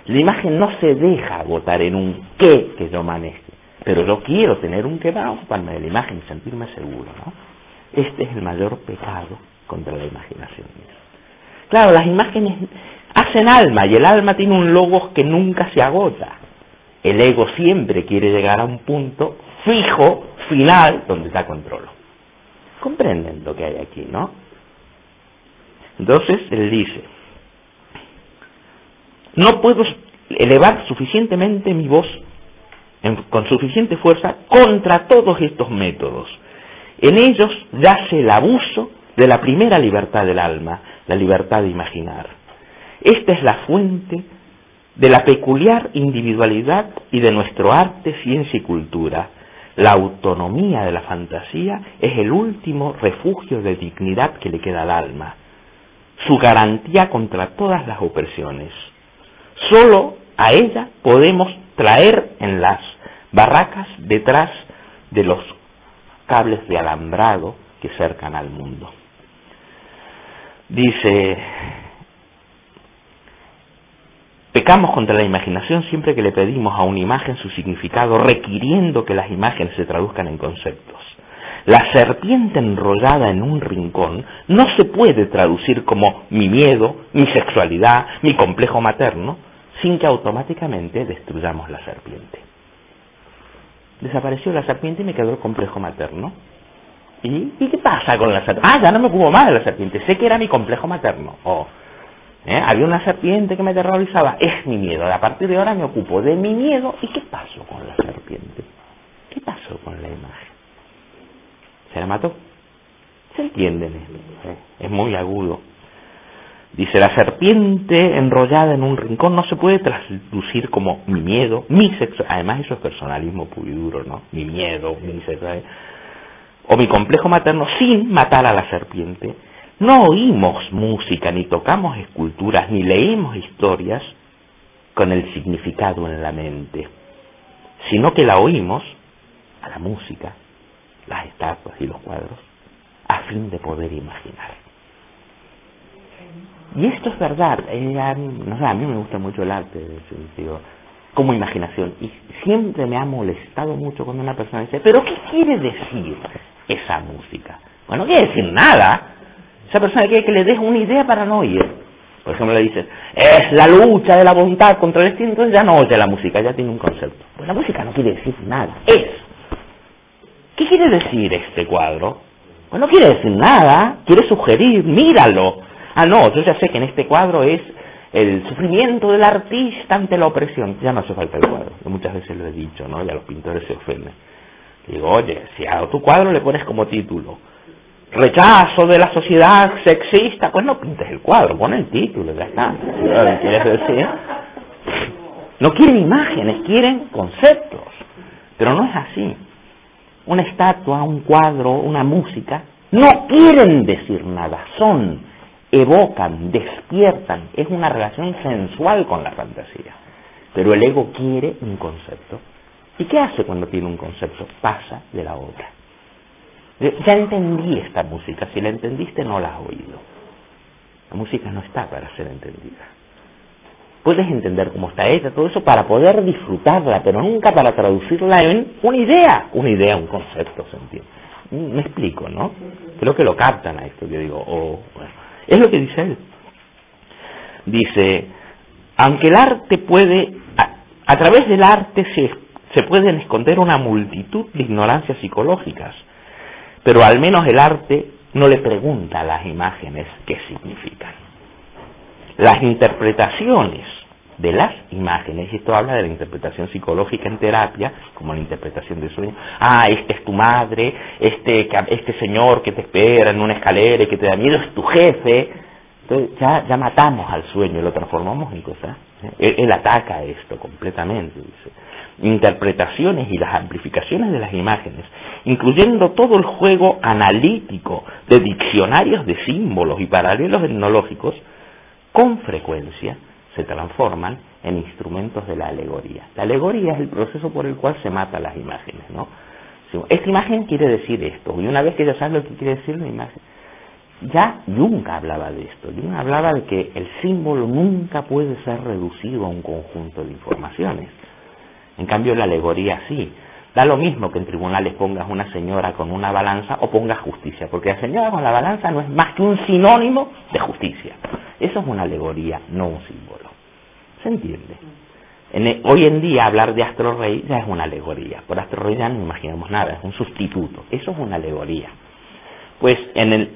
A: La imagen no se deja agotar en un qué que yo maneje, pero yo quiero tener un qué para ocuparme de la imagen y sentirme seguro, ¿no? Este es el mayor pecado contra la imaginación. Claro, las imágenes hacen alma y el alma tiene un logos que nunca se agota. El ego siempre quiere llegar a un punto fijo, final, donde ya controlo. ¿Comprenden lo que hay aquí, no? Entonces, él dice, no puedo elevar suficientemente mi voz con suficiente fuerza contra todos estos métodos. En ellos yace el abuso de la primera libertad del alma, la libertad de imaginar. Esta es la fuente de la peculiar individualidad y de nuestro arte, ciencia y cultura. La autonomía de la fantasía es el último refugio de dignidad que le queda al alma, su garantía contra todas las opresiones. Solo a ella podemos traer en las barracas detrás de los cables de alambrado que cercan al mundo. Dice: pecamos contra la imaginación siempre que le pedimos a una imagen su significado, requiriendo que las imágenes se traduzcan en conceptos. La serpiente enrollada en un rincón no se puede traducir como mi miedo, mi sexualidad, mi complejo materno, sin que automáticamente destruyamos la serpiente. Desapareció la serpiente y me quedó el complejo materno. ¿Y qué pasa con la serpiente? Ah, ya no me ocupo más de la serpiente, sé que era mi complejo materno. Había una serpiente que me aterrorizaba, es mi miedo. A partir de ahora me ocupo de mi miedo. ¿Y qué pasó con la serpiente? ¿Qué pasó con la imagen? ¿Se la mató? ¿Se entiende? Es muy agudo. Dice: la serpiente enrollada en un rincón no se puede traducir como mi miedo, mi sexo. Además eso es personalismo puro y duro, ¿no? Mi miedo, mi sexo, o mi complejo materno, sin matar a la serpiente. No oímos música, ni tocamos esculturas, ni leemos historias con el significado en la mente, sino que la oímos, a la música, las estatuas y los cuadros, a fin de poder imaginar. Y esto es verdad. No sé, a mí me gusta mucho el arte, como imaginación, y siempre me ha molestado mucho cuando una persona dice: ¿pero qué quiere decir esa música? Bueno, no quiere decir nada. Esa persona quiere que le des una idea para no oír. Por ejemplo, le dices: es la lucha de la voluntad contra el destino, entonces ya no oye la música, ya tiene un concepto. Pues la música no quiere decir nada, es. ¿Qué quiere decir este cuadro? Pues no quiere decir nada, quiere sugerir, míralo. Ah, no, yo ya sé que en este cuadro es el sufrimiento del artista ante la opresión. Ya no hace falta el cuadro, yo muchas veces lo he dicho, ¿no? Y a los pintores se ofenden. Digo: oye, si a tu cuadro le pones como título rechazo de la sociedad sexista, pues no pintes el cuadro, pon el título, ya está. ¿Quieres decir? No quieren imágenes, quieren conceptos. Pero no es así. Una estatua, un cuadro, una música, no quieren decir nada, evocan, despiertan, es una relación sensual con la fantasía. Pero el ego quiere un concepto. ¿Y qué hace cuando tiene un concepto? Pasa de la obra. Ya entendí esta música, si la entendiste no la has oído. La música no está para ser entendida. Puedes entender cómo está hecha, todo eso para poder disfrutarla, pero nunca para traducirla en una idea, un concepto, ¿se entiende? Me explico, ¿no? Creo que lo captan a esto, yo digo, bueno, es lo que dice él. Dice: aunque el arte puede, a través del arte se pueden esconder una multitud de ignorancias psicológicas, pero al menos el arte no le pregunta a las imágenes qué significan. Las interpretaciones de las imágenes, y esto habla de la interpretación psicológica en terapia, como la interpretación del sueño. Este es tu madre, este señor que te espera en una escalera y que te da miedo es tu jefe. Entonces ya matamos al sueño, lo transformamos en cosas. Él ataca esto completamente, dice. Interpretaciones y las amplificaciones de las imágenes, incluyendo todo el juego analítico de diccionarios de símbolos y paralelos etnológicos, con frecuencia se transforman en instrumentos de la alegoría. La alegoría es el proceso por el cual se matan las imágenes, ¿no? Esta imagen quiere decir esto, y una vez que ya sabes lo que quiere decir la imagen, ya Jung hablaba de esto. Jung hablaba de que el símbolo nunca puede ser reducido a un conjunto de informaciones. En cambio la alegoría sí. Da lo mismo que en tribunales pongas una señora con una balanza o pongas justicia, porque la señora con la balanza no es más que un sinónimo de justicia. Eso es una alegoría, no un símbolo. ¿Se entiende? Hoy en día hablar de Astro Rey ya es una alegoría. Por Astro Rey ya no imaginamos nada, es un sustituto. Eso es una alegoría. Pues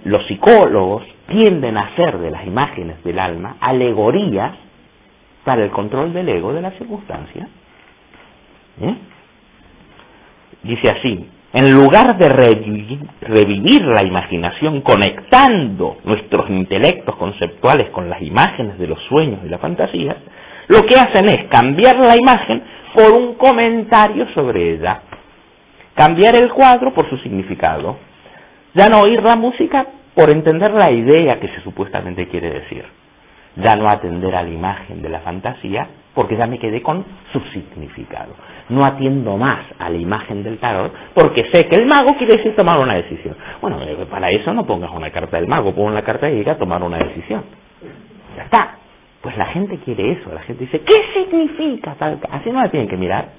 A: los psicólogos tienden a hacer de las imágenes del alma alegorías para el control del ego de la circunstancia. Dice así: en lugar de revivir la imaginación conectando nuestros intelectos conceptuales con las imágenes de los sueños y las fantasías, lo que hacen es cambiar la imagen por un comentario sobre ella, cambiar el cuadro por su significado, ya no oír la música por entender la idea que se supuestamente quiere decir, ya no atender a la imagen de la fantasía porque ya me quedé con su significado. No atiendo más a la imagen del tarot porque sé que el mago quiere decir tomar una decisión. Bueno, para eso no pongas una carta del mago, pon una carta y diga tomar una decisión. Ya está. Pues la gente quiere eso, la gente dice, ¿qué significa tal? Así no la tienen que mirar.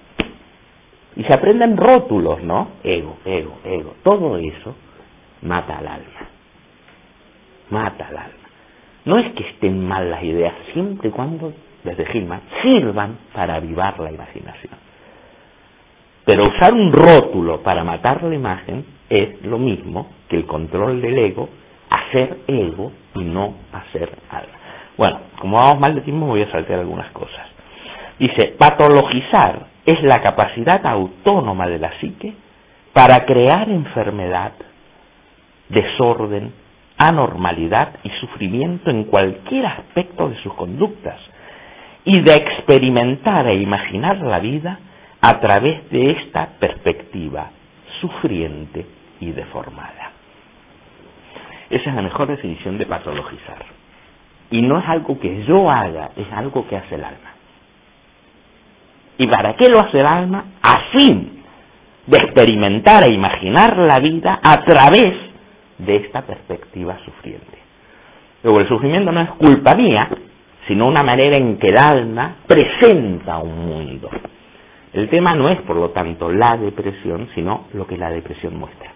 A: Y se aprenden rótulos, ¿no? Ego, ego, ego. Todo eso mata al alma. Mata al alma. No es que estén mal las ideas, siempre y cuando, desde Hillman, sirvan para avivar la imaginación. Pero usar un rótulo para matar la imagen es lo mismo que el control del ego, hacer ego y no hacer alma. Bueno, como vamos mal de tiempo, voy a saltear algunas cosas. Dice, patologizar es la capacidad autónoma de la psique para crear enfermedad, desorden, anormalidad y sufrimiento en cualquier aspecto de sus conductas y de experimentar e imaginar la vida a través de esta perspectiva sufriente y deformada. Esa es la mejor definición de patologizar. Y no es algo que yo haga, es algo que hace el alma. ¿Y para qué lo hace el alma? A fin de experimentar e imaginar la vida a través de esta perspectiva sufriente. Luego, el sufrimiento no es culpa mía, sino una manera en que el alma presenta un mundo. El tema no es, por lo tanto, la depresión, sino lo que la depresión muestra.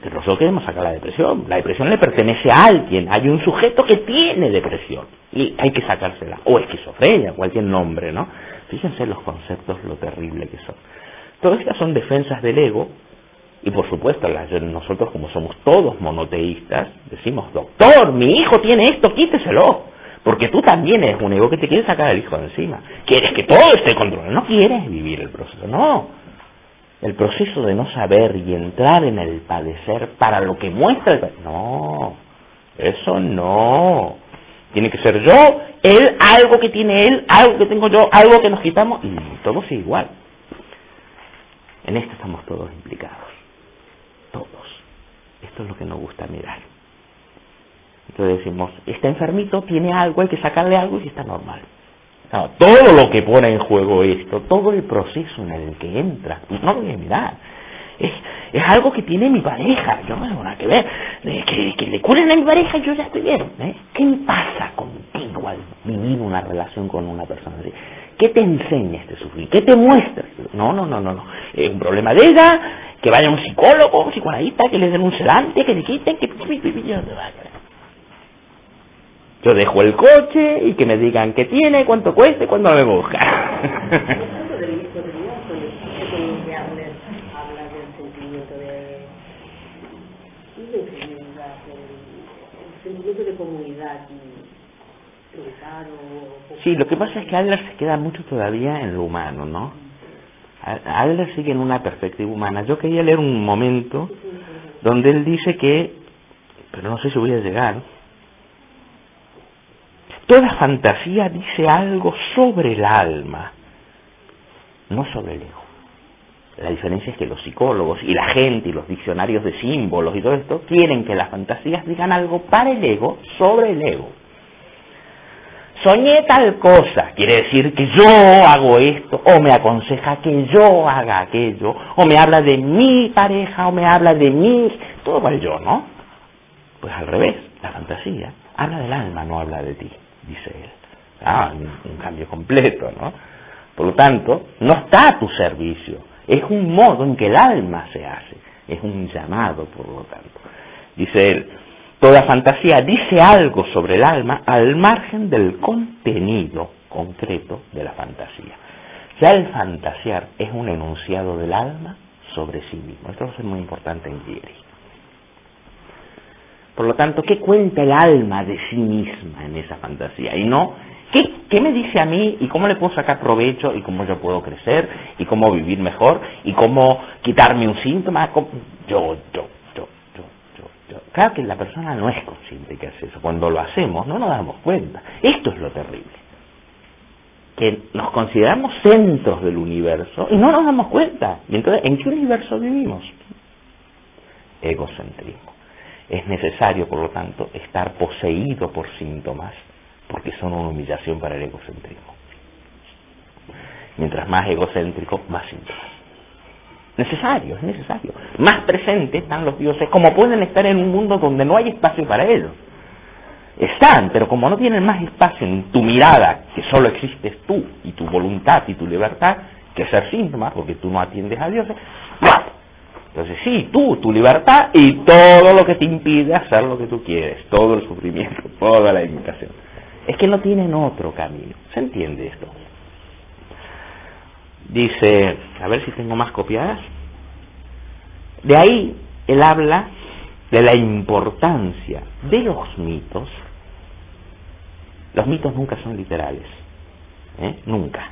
A: Pero nosotros queremos sacar la depresión. La depresión le pertenece a alguien. Hay un sujeto que tiene depresión y hay que sacársela. O esquizofrenia, cualquier nombre, ¿no? Fíjense los conceptos, lo terrible que son. Todas estas son defensas del ego. Y por supuesto, nosotros como somos todos monoteístas, decimos, doctor, mi hijo tiene esto, quíteselo. Porque tú también eres un ego que te quiere sacar al hijo de encima. Quieres que todo esté controlado. No quieres vivir el proceso, no. El proceso de no saber y entrar en el padecer para lo que muestra el padecer. No, eso no. Tiene que ser yo, él, algo que tiene él, algo que tengo yo, algo que nos quitamos, y todo sigue igual. En esto estamos todos implicados. Todos. Esto es lo que nos gusta mirar. Entonces decimos, está enfermito, tiene algo, hay que sacarle algo y está normal. No, todo lo que pone en juego esto, todo el proceso en el que entra, no lo voy a mirar. Es algo que tiene mi pareja, yo no tengo nada que ver. Que le curen a mi pareja, yo ya estoy bien. ¿Qué me pasa contigo al vivir una relación con una persona así? ¿Qué te enseña este sufrir? ¿Qué te muestra? No. Es un problema de ella, que vaya a un psicólogo, un psicoanalista, que le den un sedante, que le quiten, que... Yo dejo el coche y que me digan qué tiene, cuánto cuesta y cuándo me busca.
B: De comunidad.
A: Sí, lo que pasa es que Adler se queda mucho todavía en lo humano, ¿no? Adler sigue en una perspectiva humana. Yo quería leer un momento donde él dice que, pero no sé si voy a llegar, toda fantasía dice algo sobre el alma, no sobre el ego. La diferencia es que los psicólogos y la gente y los diccionarios de símbolos y todo esto quieren que las fantasías digan algo para el ego sobre el ego. Soñé tal cosa, quiere decir que yo hago esto, o me aconseja que yo haga aquello, o me habla de mi pareja, o me habla de mí, todo para el yo, ¿no? Pues al revés, la fantasía habla del alma, no habla de ti, dice él. Un cambio completo, ¿no? Por lo tanto, no está a tu servicio, es un modo en que el alma se hace, es un llamado, por lo tanto. Dice él, toda fantasía dice algo sobre el alma al margen del contenido concreto de la fantasía. Ya el fantasear es un enunciado del alma sobre sí mismo. Esto va a ser muy importante en Vieri. Por lo tanto, ¿qué cuenta el alma de sí misma en esa fantasía? Y no, ¿qué ¿Qué me dice a mí y cómo le puedo sacar provecho y cómo yo puedo crecer y cómo vivir mejor y cómo quitarme un síntoma? Yo. Claro que la persona no es consciente que hace eso. Cuando lo hacemos no nos damos cuenta. Esto es lo terrible. Que nos consideramos centros del universo y no nos damos cuenta. Y entonces, ¿en qué universo vivimos? Egocentrismo. Es necesario, por lo tanto, estar poseído por síntomas, porque son una humillación para el egocentrismo. Mientras más egocéntrico, más síntomas. Es necesario. Más presentes están los dioses, como pueden estar en un mundo donde no hay espacio para ellos. Están, pero como no tienen más espacio en tu mirada, que solo existes tú, y tu voluntad y tu libertad, que ser síntomas, porque tú no atiendes a dioses, entonces sí, tu libertad y todo lo que te impide hacer lo que tú quieres, todo el sufrimiento, toda la limitación. Es que no tienen otro camino. ¿Se entiende esto? Dice, a ver si tengo más copiadas. De ahí él habla de la importancia de los mitos. Los mitos nunca son literales, nunca.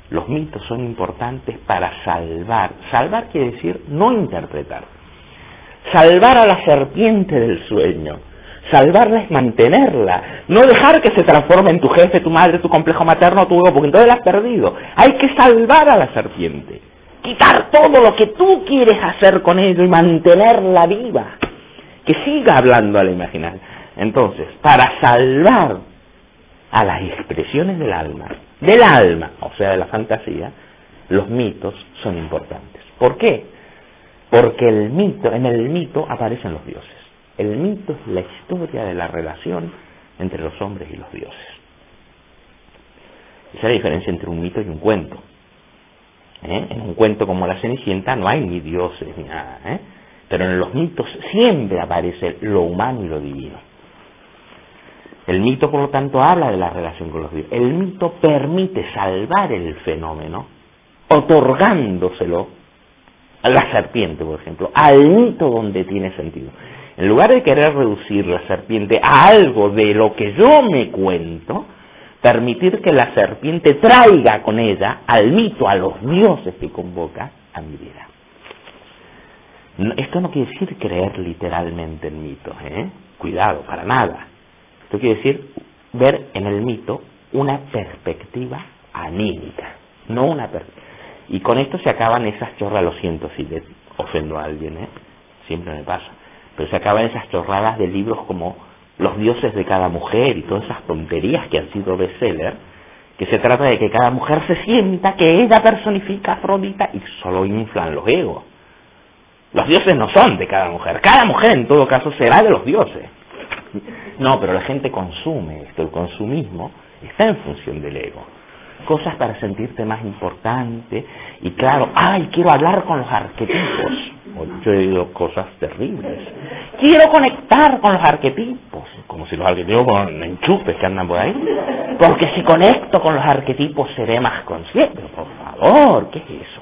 A: Los mitos son importantes para salvar. Salvar quiere decir no interpretar. Salvar a la serpiente del sueño. Salvarla es mantenerla, no dejar que se transforme en tu jefe, tu madre, tu complejo materno, tu ego, porque entonces la has perdido. Hay que salvar a la serpiente, quitar todo lo que tú quieres hacer con ello y mantenerla viva, que siga hablando a la imaginación. Entonces, para salvar a las expresiones del alma, o sea, de la fantasía, los mitos son importantes. ¿Por qué? Porque en el mito aparecen los dioses. El mito es la historia de la relación entre los hombres y los dioses. Esa es la diferencia entre un mito y un cuento. En un cuento como La Cenicienta no hay ni dioses ni nada, pero en los mitos siempre aparece lo humano y lo divino. El mito, por lo tanto, habla de la relación con los dioses. El mito permite salvar el fenómeno otorgándoselo a la serpiente, por ejemplo, al mito donde tiene sentido. En lugar de querer reducir la serpiente a algo de lo que yo me cuento, permitir que la serpiente traiga con ella al mito, a los dioses que convoca a mi vida. Esto no quiere decir creer literalmente en mitos, cuidado, para nada. Esto quiere decir ver en el mito una perspectiva anímica, no una perspectiva. Y con esto se acaban esas chorras, lo siento si le ofendo a alguien, siempre me pasa. Pero se acaban esas chorradas de libros como Los dioses de cada mujer y todas esas tonterías que han sido bestseller, que se trata de que cada mujer se sienta que ella personifica a Afrodita y solo inflan los egos. Los dioses no son de cada mujer en todo caso será de los dioses. No, pero la gente consume esto, el consumismo está en función del ego. Cosas para sentirte más importante y claro, quiero hablar con los arquetipos. Yo he oído cosas terribles. Quiero conectar con los arquetipos, como si los arquetipos fueran enchufes que andan por ahí. Porque si conecto con los arquetipos seré más consciente. Por favor, ¿qué es eso?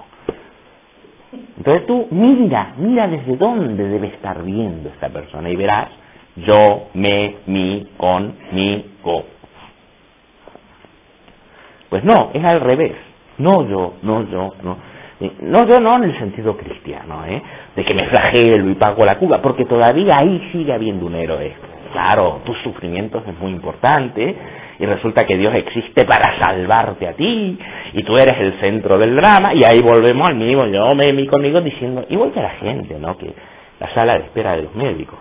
A: Entonces tú mira desde dónde debe estar viendo esta persona y verás yo, me, mi, con, mi, go. Pues no, es al revés. No yo en el sentido cristiano, de que me flagelo y pago la culpa, porque todavía ahí sigue habiendo un héroe. Claro, tus sufrimientos es muy importante, y resulta que Dios existe para salvarte a ti, y tú eres el centro del drama, y ahí volvemos al mismo, yo, me, conmigo, diciendo, igual que la gente, que la sala de espera de los médicos.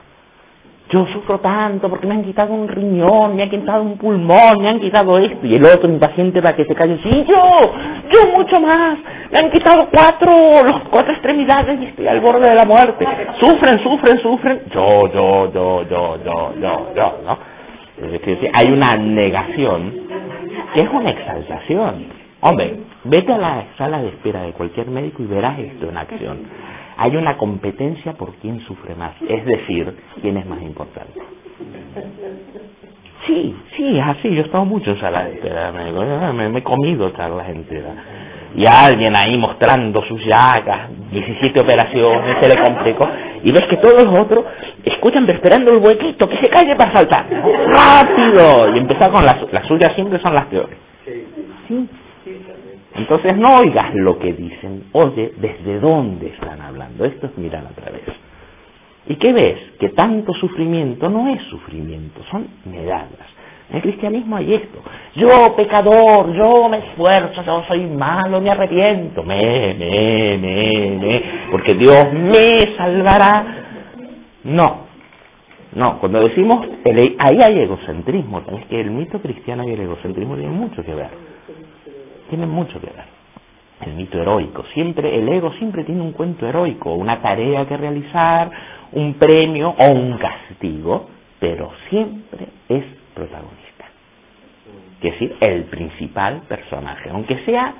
A: Yo sufro tanto porque me han quitado un riñón, me han quitado un pulmón, me han quitado esto, y el otro impaciente para que se calle, sí, yo mucho más, me han quitado las cuatro extremidades y estoy al borde de la muerte. Sufren, yo, ¿no? Es decir, hay una negación que es una exaltación. Hombre, vete a la sala de espera de cualquier médico y verás esto en acción. Hay una competencia por quién sufre más, es decir, quién es más importante. Sí, es así, yo he estado mucho en sala de espera, me he comido charlas enteras. Y alguien ahí mostrando sus llagas, 17 operaciones, se le complicó, y ves que todos los otros escuchan esperando el huequito, que se calle para saltar. ¡Rápido! Y empezar con las suyas siempre son las peores. así. Entonces no oigas lo que dicen, oye desde dónde están hablando. Esto es mirar a través. ¿Y qué ves? Que tanto sufrimiento no es sufrimiento, son medallas. En el cristianismo hay esto: yo pecador, yo me esfuerzo, yo soy malo, me arrepiento, porque Dios me salvará. No, cuando decimos, ahí hay egocentrismo. Es que el mito cristiano y el egocentrismo tienen mucho que ver. Tienen mucho que ver. El mito heroico, el ego siempre tiene un cuento heroico, una tarea que realizar, un premio o un castigo, pero siempre es protagonista. Es decir, el principal personaje, aunque sea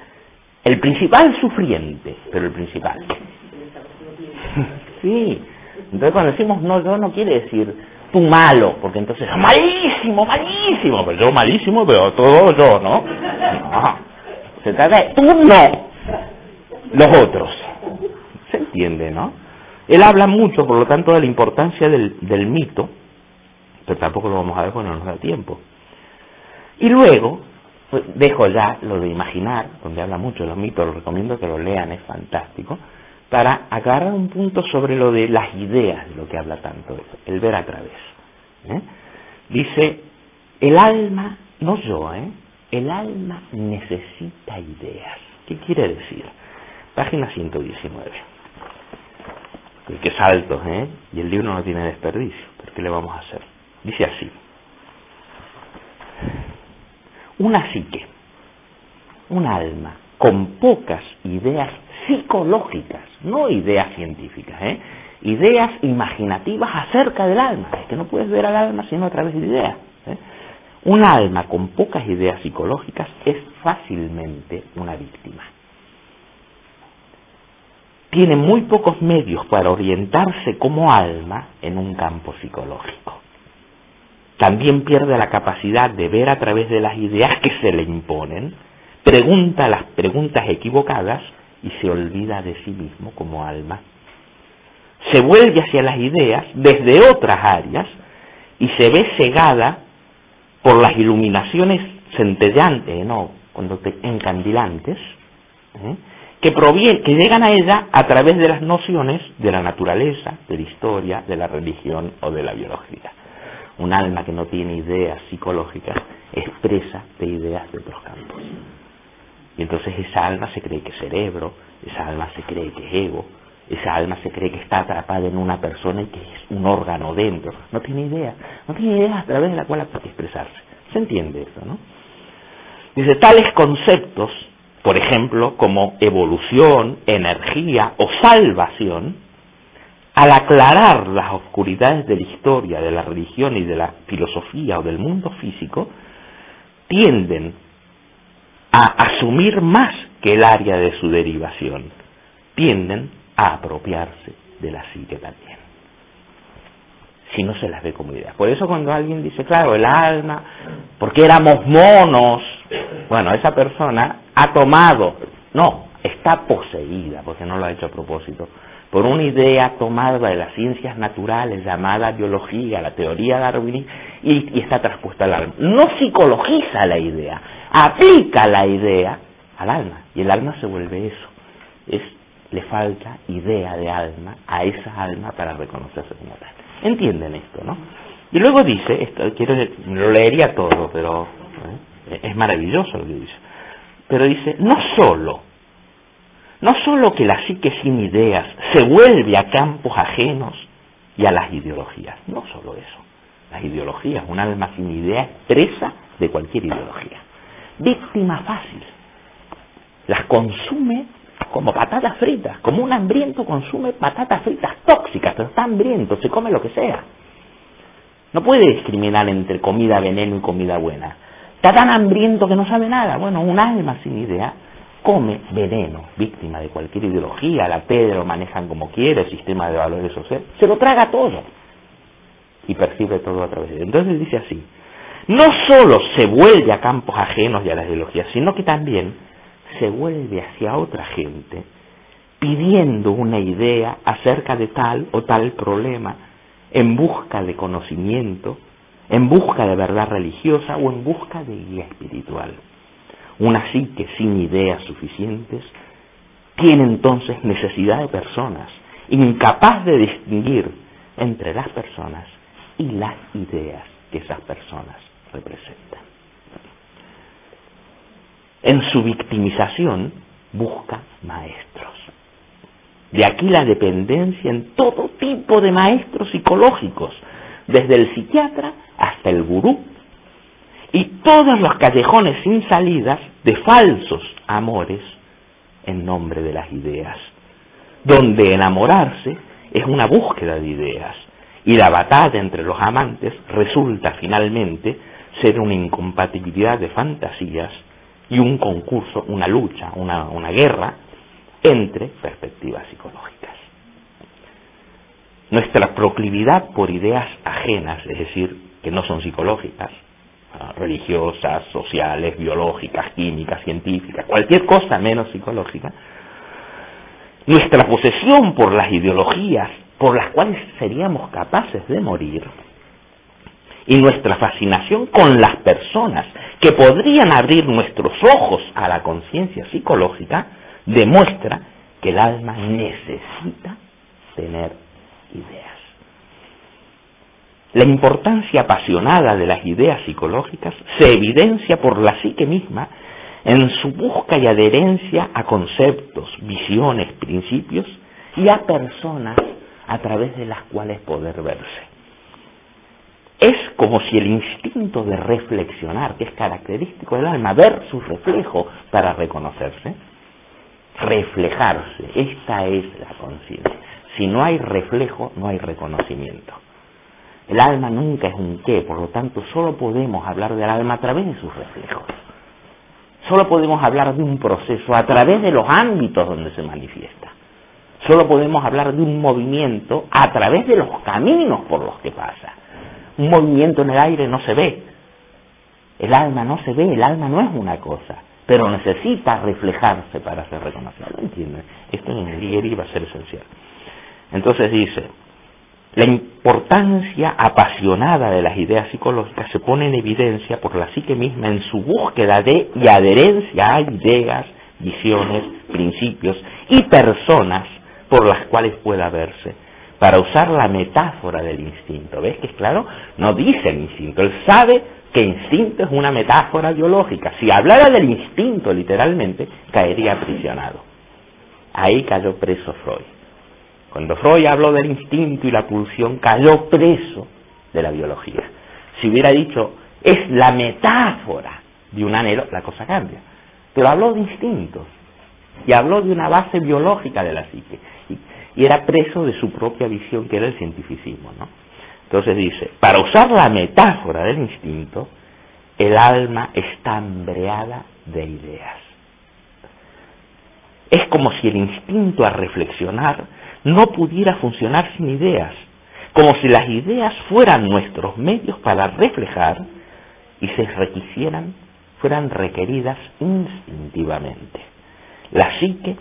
A: el principal sufriente, pero el principal. Sí. Entonces cuando decimos no, yo no quiere decir tú malo, porque entonces malísimo, pero yo malísimo, pero todo yo, ¿no? No. Se trata de tú no, los otros. ¿Se entiende, no? Él habla mucho, por lo tanto, de la importancia del mito, pero tampoco lo vamos a ver porque no nos da tiempo. Y luego, pues, dejo ya lo de imaginar, donde habla mucho de los mitos, los recomiendo que lo lean, es fantástico, para agarrar un punto sobre lo de las ideas, de lo que habla tanto eso, el ver a través. Dice, el alma, no yo, el alma necesita ideas. ¿Qué quiere decir? Página 119. Que saltos, y el libro no tiene desperdicio, pero ¿qué le vamos a hacer? Dice así: una psique, un alma con pocas ideas psicológicas, no ideas científicas, ideas imaginativas acerca del alma. Es que no puedes ver al alma sino a través de ideas. Un alma con pocas ideas psicológicas es fácilmente una víctima. Tiene muy pocos medios para orientarse como alma en un campo psicológico. También pierde la capacidad de ver a través de las ideas que se le imponen, pregunta las preguntas equivocadas y se olvida de sí mismo como alma. Se vuelve hacia las ideas desde otras áreas y se ve cegada por las iluminaciones centellantes, encandilantes, que llegan a ella a través de las nociones de la naturaleza, de la historia, de la religión o de la biología. Un alma que no tiene ideas psicológicas es presa de ideas de otros campos. Y entonces esa alma se cree que es cerebro, esa alma se cree que es ego, esa alma se cree que está atrapada en una persona y que es un órgano dentro. No tiene ideas a través de la cual expresarse. ¿Se entiende eso, no? Dice, tales conceptos, por ejemplo, como evolución, energía o salvación, al aclarar las oscuridades de la historia, de la religión y de la filosofía o del mundo físico, tienden a asumir más que el área de su derivación, tienden a apropiarse de la psique también, si no se las ve como ideas. Por eso cuando alguien dice, claro, el alma, porque éramos monos, bueno, esa persona ha tomado, está poseída, porque no lo ha hecho a propósito, por una idea tomada de las ciencias naturales llamada biología, la teoría darwinista, y está traspuesta al alma. No psicologiza la idea, aplica la idea al alma, y el alma se vuelve eso. Le falta idea de alma a esa alma para reconocerse como tal. ¿Entienden esto, no? Y luego dice, lo leería todo, pero es maravilloso lo que dice, pero dice, no solo que la psique sin ideas se vuelve a campos ajenos y a las ideologías, no solo eso, las ideologías, un alma sin ideas presa de cualquier ideología, víctima fácil, las consume como patatas fritas, como un hambriento consume patatas fritas tóxicas, pero está hambriento, se come lo que sea. No puede discriminar entre comida veneno y comida buena. Está tan hambriento que no sabe nada. Bueno, un alma sin idea come veneno, víctima de cualquier ideología, la P lo manejan como quiere, el sistema de valores social, se lo traga todo y percibe todo a través de él. Entonces dice así, no solo se vuelve a campos ajenos y a las ideologías, sino que también se vuelve hacia otra gente pidiendo una idea acerca de tal o tal problema, en busca de conocimiento, en busca de verdad religiosa o en busca de guía espiritual. Una psique sin ideas suficientes tiene entonces necesidad de personas, incapaz de distinguir entre las personas y las ideas que esas personas representan. En su victimización busca maestros. De aquí la dependencia en todo tipo de maestros psicológicos, desde el psiquiatra hasta el gurú, y todos los callejones sin salidas de falsos amores en nombre de las ideas, donde enamorarse es una búsqueda de ideas, y la batalla entre los amantes resulta finalmente ser una incompatibilidad de fantasías y un concurso, una lucha, una guerra entre perspectivas psicológicas. Nuestra proclividad por ideas ajenas, es decir, que no son psicológicas, religiosas, sociales, biológicas, químicas, científicas, cualquier cosa menos psicológica, nuestra posesión por las ideologías por las cuales seríamos capaces de morir, y nuestra fascinación con las personas que podrían abrir nuestros ojos a la conciencia psicológica, demuestra que el alma necesita tener ideas. La importancia apasionada de las ideas psicológicas se evidencia por la psique misma en su búsqueda y adherencia a conceptos, visiones, principios y a personas a través de las cuales poder verse. Es como si el instinto de reflexionar, que es característico del alma, ver su reflejo para reconocerse, reflejarse, esta es la conciencia. Si no hay reflejo, no hay reconocimiento. El alma nunca es un qué, por lo tanto solo podemos hablar del alma a través de sus reflejos. Solo podemos hablar de un proceso a través de los ámbitos donde se manifiesta. Solo podemos hablar de un movimiento a través de los caminos por los que pasa. Un movimiento en el aire no se ve. El alma no se ve, el alma no es una cosa, pero necesita reflejarse para ser reconocido. ¿Lo entienden? Esto en el Lieri va a ser esencial. Entonces dice, la importancia apasionada de las ideas psicológicas se pone en evidencia por la psique misma en su búsqueda de y adherencia a ideas, visiones, principios y personas por las cuales pueda verse, para usar la metáfora del instinto. ¿Ves que es claro? No dice el instinto, él sabe que instinto es una metáfora biológica. Si hablara del instinto literalmente, caería aprisionado. Ahí cayó preso Freud. Cuando Freud habló del instinto y la pulsión, cayó preso de la biología. Si hubiera dicho, es la metáfora de un anhelo, la cosa cambia. Pero habló de instintos y habló de una base biológica de la psique. Y era preso de su propia visión, que era el cientificismo, ¿no? Entonces dice, para usar la metáfora del instinto, el alma está hambreada de ideas. Es como si el instinto a reflexionar no pudiera funcionar sin ideas, como si las ideas fueran nuestros medios para reflejar y se requisieran, fueran requeridas instintivamente. La psique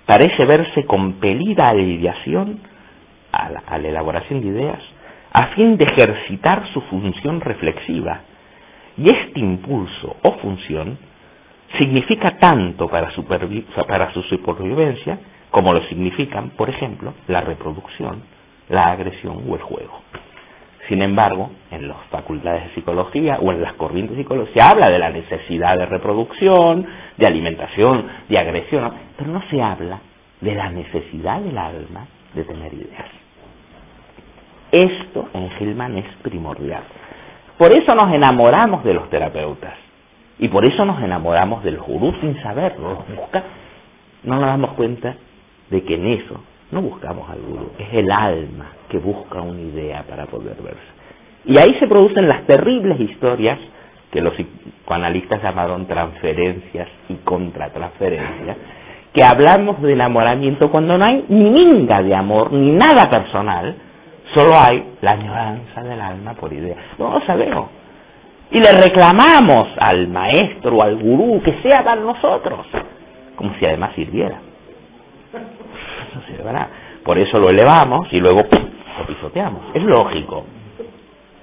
A: parece verse compelida a la ideación, a la elaboración de ideas, a fin de ejercitar su función reflexiva. Y este impulso o función significa tanto para su supervivencia como lo significan, por ejemplo, la reproducción, la agresión o el juego. Sin embargo, en las facultades de psicología o en las corrientes psicológicas se habla de la necesidad de reproducción, de alimentación, de agresión, pero no se habla de la necesidad del alma de tener ideas. Esto en Hillman es primordial. Por eso nos enamoramos de los terapeutas y por eso nos enamoramos del gurú sin saberlo. No nos damos cuenta de que en eso no buscamos al gurú, es el alma que busca una idea para poder verse. Y ahí se producen las terribles historias que los psicoanalistas llamaron transferencias y contratransferencias, que hablamos de enamoramiento cuando no hay ni minga de amor, ni nada personal, solo hay la añoranza del alma por idea. No lo sabemos. Y le reclamamos al maestro o al gurú que sea para nosotros, como si además sirviera. No sirve nada. Por eso lo elevamos y luego lo pisoteamos. Es lógico.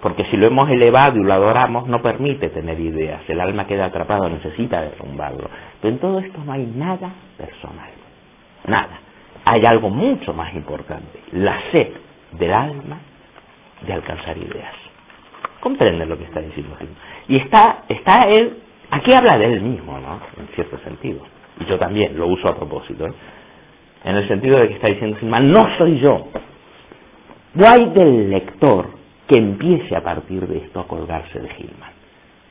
A: Porque si lo hemos elevado y lo adoramos, no permite tener ideas. El alma queda atrapada, necesita derrumbarlo. Pero en todo esto no hay nada personal. Nada. Hay algo mucho más importante. La sed del alma de alcanzar ideas. ¿Comprenden lo que está diciendo Gilman? Y está él, aquí habla de él mismo, ¿no? En cierto sentido. Y yo también lo uso a propósito, ¿eh? En el sentido de que está diciendo Gilman, no soy yo. Guay del lector que empiece a partir de esto a colgarse de Gilman,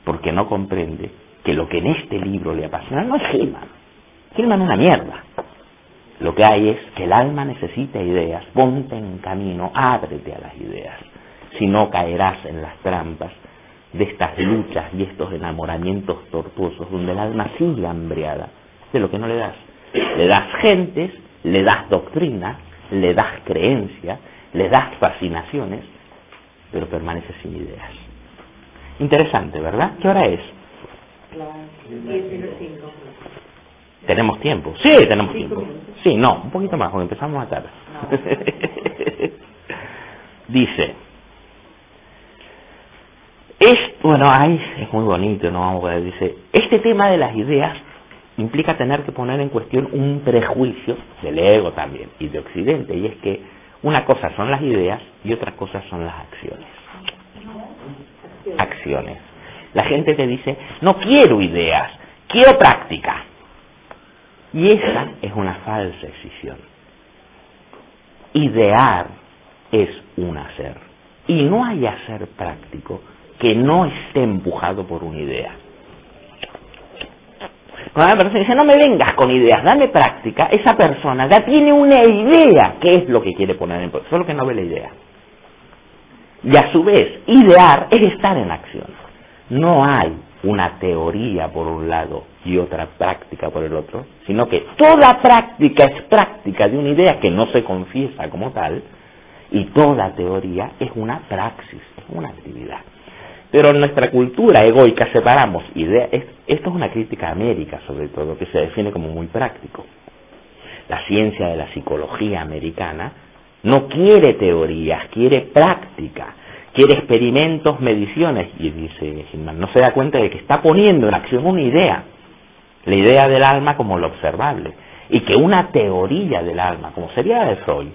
A: porque no comprende que lo que en este libro le apasiona no es Gilman. Gilman es una mierda. Lo que hay es que el alma necesita ideas, ponte en camino, ábrete a las ideas, si no caerás en las trampas de estas luchas y estos enamoramientos tortuosos donde el alma sigue hambriada de lo que no le das. Le das gentes, le das doctrinas, le das creencias, le das fascinaciones, pero permanece sin ideas. Interesante, ¿verdad? ¿Qué hora es? ¿Tenemos tiempo? Sí, tenemos tiempo. Sí, no, un poquito más, porque empezamos a tarde. Dice, bueno, ahí es muy bonito, no vamos a ver, dice, este tema de las ideas implica tener que poner en cuestión un prejuicio del ego también, y de Occidente, y es que una cosa son las ideas y otra cosa son las acciones. Acciones. La gente te dice, no quiero ideas, quiero práctica. Y esa es una falsa escisión. Idear es un hacer. Y no hay hacer práctico que no esté empujado por una idea. Cuando una persona dice, no me vengas con ideas, dame práctica, esa persona ya tiene una idea qué es lo que quiere poner en práctica, solo que no ve la idea. Y a su vez, idear es estar en acción. No hay una teoría por un lado y otra práctica por el otro, sino que toda práctica es práctica de una idea que no se confiesa como tal, y toda teoría es una praxis, es una actividad. Pero en nuestra cultura egoica separamos ideas. Esto es una crítica a América, sobre todo, que se define como muy práctico. La ciencia de la psicología americana no quiere teorías, quiere práctica, quiere experimentos, mediciones, y dice Gilman, no se da cuenta de que está poniendo en acción una idea, la idea del alma como lo observable, y que una teoría del alma, como sería la de Freud,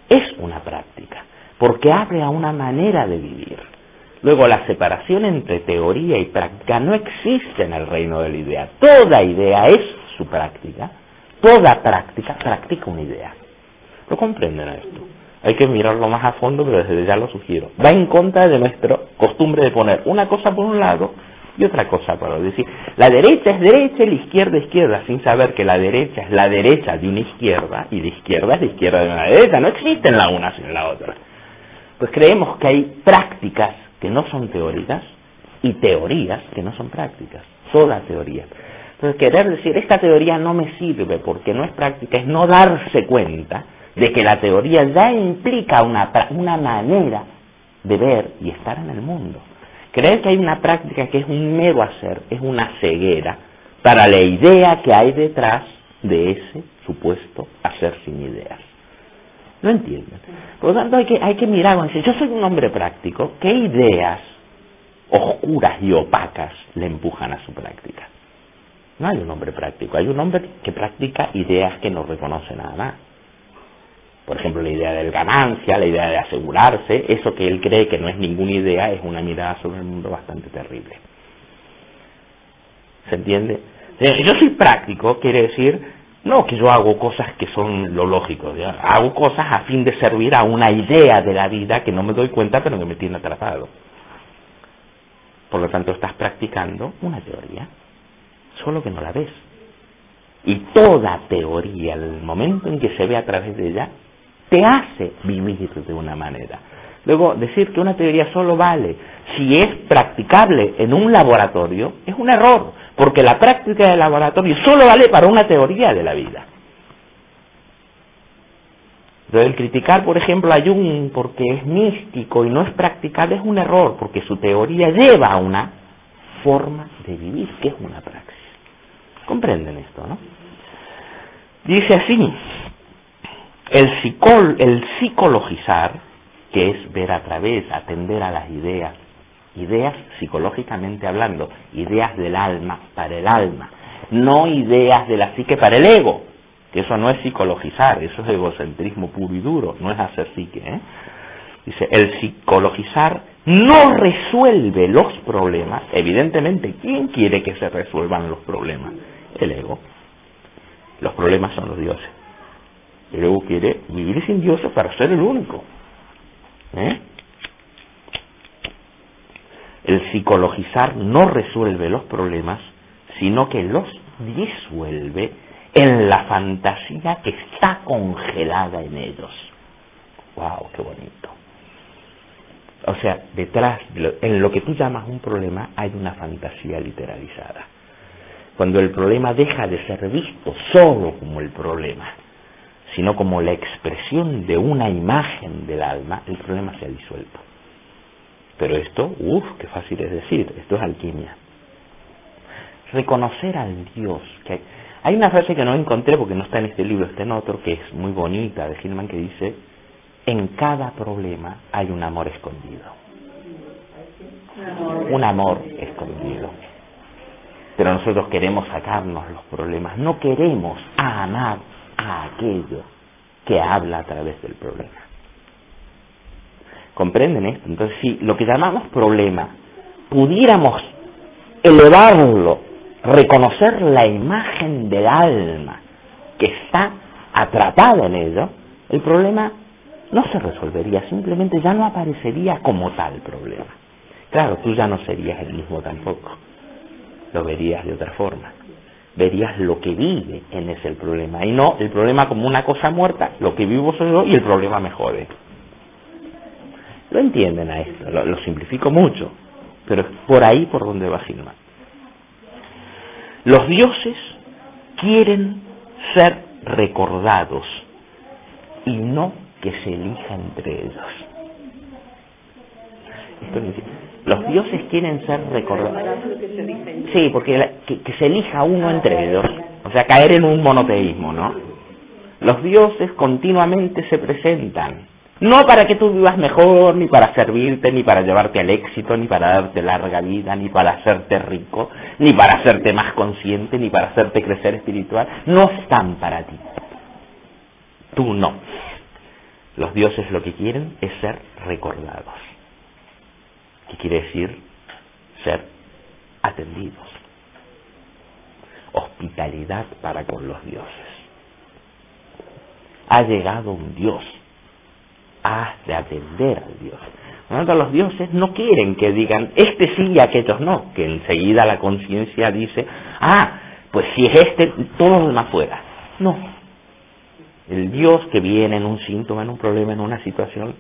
A: es una práctica, porque abre a una manera de vivir. Luego, la separación entre teoría y práctica no existe en el reino de la idea. Toda idea es su práctica, toda práctica practica una idea. ¿Lo comprenden esto? Hay que mirarlo más a fondo, pero desde ya lo sugiero. Va en contra de nuestra costumbre de poner una cosa por un lado y otra cosa por otro. Es decir, la derecha es derecha y la izquierda es izquierda, sin saber que la derecha es la derecha de una izquierda y la izquierda es la izquierda de una derecha. No existen la una sin la otra. Pues creemos que hay prácticas que no son teóricas y teorías que no son prácticas. Toda teoría. Entonces, querer decir, esta teoría no me sirve porque no es práctica, es no darse cuenta de que la teoría ya implica una manera de ver y estar en el mundo. Creer que hay una práctica que es un mero hacer es una ceguera para la idea que hay detrás de ese supuesto hacer sin ideas. ¿No entienden? Por lo tanto, hay que mirar y decir, yo soy un hombre práctico, ¿qué ideas oscuras y opacas le empujan a su práctica? No hay un hombre práctico, hay un hombre que practica ideas que no reconoce nada más. Por ejemplo, la idea de ganancia, la idea de asegurarse, eso que él cree que no es ninguna idea, es una mirada sobre el mundo bastante terrible. ¿Se entiende? Yo soy práctico, quiere decir, no que yo hago cosas que son lo lógico, ¿ya? Hago cosas a fin de servir a una idea de la vida que no me doy cuenta, pero que me tiene atrapado. Por lo tanto, estás practicando una teoría, solo que no la ves. Y toda teoría, el momento en que se ve a través de ella, te hace vivir de una manera. Luego, decir que una teoría solo vale si es practicable en un laboratorio es un error, porque la práctica del laboratorio solo vale para una teoría de la vida. Pero el criticar, por ejemplo, a Jung porque es místico y no es practicable es un error, porque su teoría lleva a una forma de vivir, que es una praxis. ¿Comprenden esto, no? Dice así, el psicologizar que es ver a través, atender a las ideas psicológicamente hablando, ideas del alma para el alma, no ideas de la psique para el ego, que eso no es psicologizar, eso es egocentrismo puro y duro, no es hacer psique, ¿eh? Dice, el psicologizar no resuelve los problemas. Evidentemente, ¿quién quiere que se resuelvan los problemas? El ego. Los problemas son los dioses. El ego quiere vivir sin dioses para ser el único, ¿eh? El psicologizar no resuelve los problemas, sino que los disuelve en la fantasía que está congelada en ellos. ¡Wow! ¡Qué bonito! O sea, detrás, en lo que tú llamas un problema, hay una fantasía literalizada. Cuando el problema deja de ser visto solo como el problema, sino como la expresión de una imagen del alma, el problema se ha disuelto. Pero esto, qué fácil es decir, esto es alquimia. Reconocer al Dios, que hay una frase que no encontré porque no está en este libro, está en otro, que es muy bonita, de Hillman, que dice: en cada problema hay un amor escondido. Un amor escondido. Pero nosotros queremos sacarnos los problemas, no queremos amar a aquello que habla a través del problema. ¿Comprenden esto? Entonces, si lo que llamamos problema pudiéramos elevarlo, reconocer la imagen del alma que está atrapada en ello, el problema no se resolvería, simplemente ya no aparecería como tal problema. Claro, tú ya no serías el mismo tampoco, lo verías de otra forma, verías lo que vive en ese el problema, y no el problema como una cosa muerta, lo que vivo soy yo y el problema me jode. ¿Lo entienden a esto? Lo simplifico mucho, pero es por ahí por donde va Hillman. Los dioses quieren ser recordados y no que se elija entre ellos. Esto es decir, los dioses quieren ser recordados. Sí, porque que se elija uno entre ellos, o sea, caer en un monoteísmo, ¿no? Los dioses continuamente se presentan, no para que tú vivas mejor, ni para servirte, ni para llevarte al éxito, ni para darte larga vida, ni para hacerte rico, ni para hacerte más consciente, ni para hacerte crecer espiritual. No están para ti. Tú no. Los dioses lo que quieren es ser recordados. ¿Qué quiere decir? Ser atendidos. Hospitalidad para con los dioses. Ha llegado un Dios. Has de atender al Dios. Por lo tanto, los dioses no quieren que digan este sí y aquellos no, que enseguida la conciencia dice, pues si es este, todos los demás fuera. No. El Dios que viene en un síntoma, en un problema, en una situación,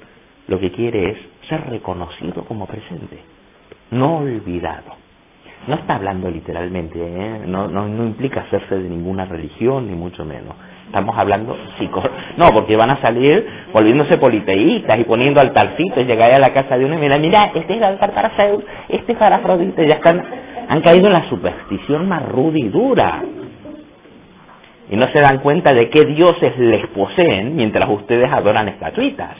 A: lo que quiere es ser reconocido como presente, no olvidado. No está hablando literalmente, no implica hacerse de ninguna religión, ni mucho menos. Estamos hablando no, porque van a salir volviéndose politeístas y poniendo altarcitos y llegar a la casa de uno y mira, este es el altar para Zeus, este es para Afrodita, ya han caído en la superstición más ruda y dura. Y no se dan cuenta de qué dioses les poseen mientras ustedes adoran estatuitas.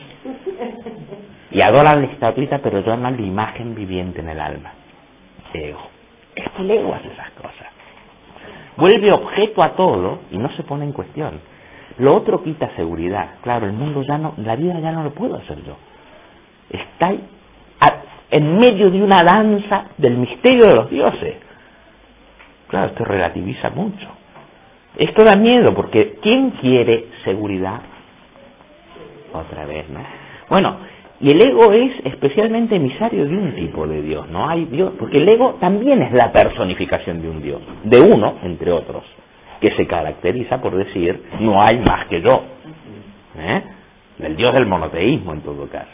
A: Y adoran la estatuita, pero llaman la imagen viviente en el alma. Ego. Es que el ego hace esas cosas. Vuelve objeto a todo y no se pone en cuestión. Lo otro quita seguridad. Claro, el mundo ya no, la vida ya no lo puedo hacer yo. Está en medio de una danza del misterio de los dioses. Claro, esto relativiza mucho. Esto da miedo porque ¿quién quiere seguridad? Otra vez, ¿no? Bueno, y el ego es especialmente emisario de un tipo de Dios, no hay Dios, porque el ego también es la personificación de un Dios, de uno entre otros, que se caracteriza por decir no hay más que yo, el Dios del monoteísmo en todo caso.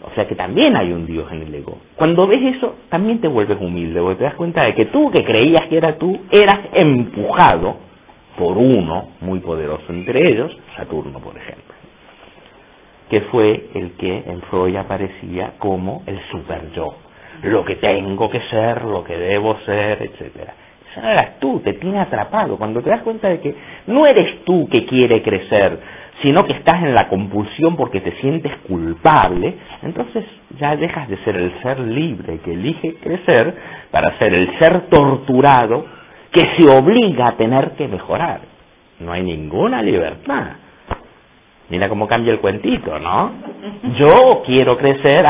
A: O sea que también hay un Dios en el ego. Cuando ves eso, también te vuelves humilde, porque te das cuenta de que tú, que creías que era tú, eras empujado por uno muy poderoso, entre ellos Saturno, por ejemplo, que fue el que en Freud aparecía como el super yo, lo que tengo que ser, lo que debo ser, etcétera. Eso no eras tú, te tiene atrapado. Cuando te das cuenta de que no eres tú que quiere crecer, sino que estás en la compulsión porque te sientes culpable, entonces ya dejas de ser el ser libre que elige crecer para ser el ser torturado que se obliga a tener que mejorar. No hay ninguna libertad. Mira cómo cambia el cuentito, ¿no? Yo quiero crecer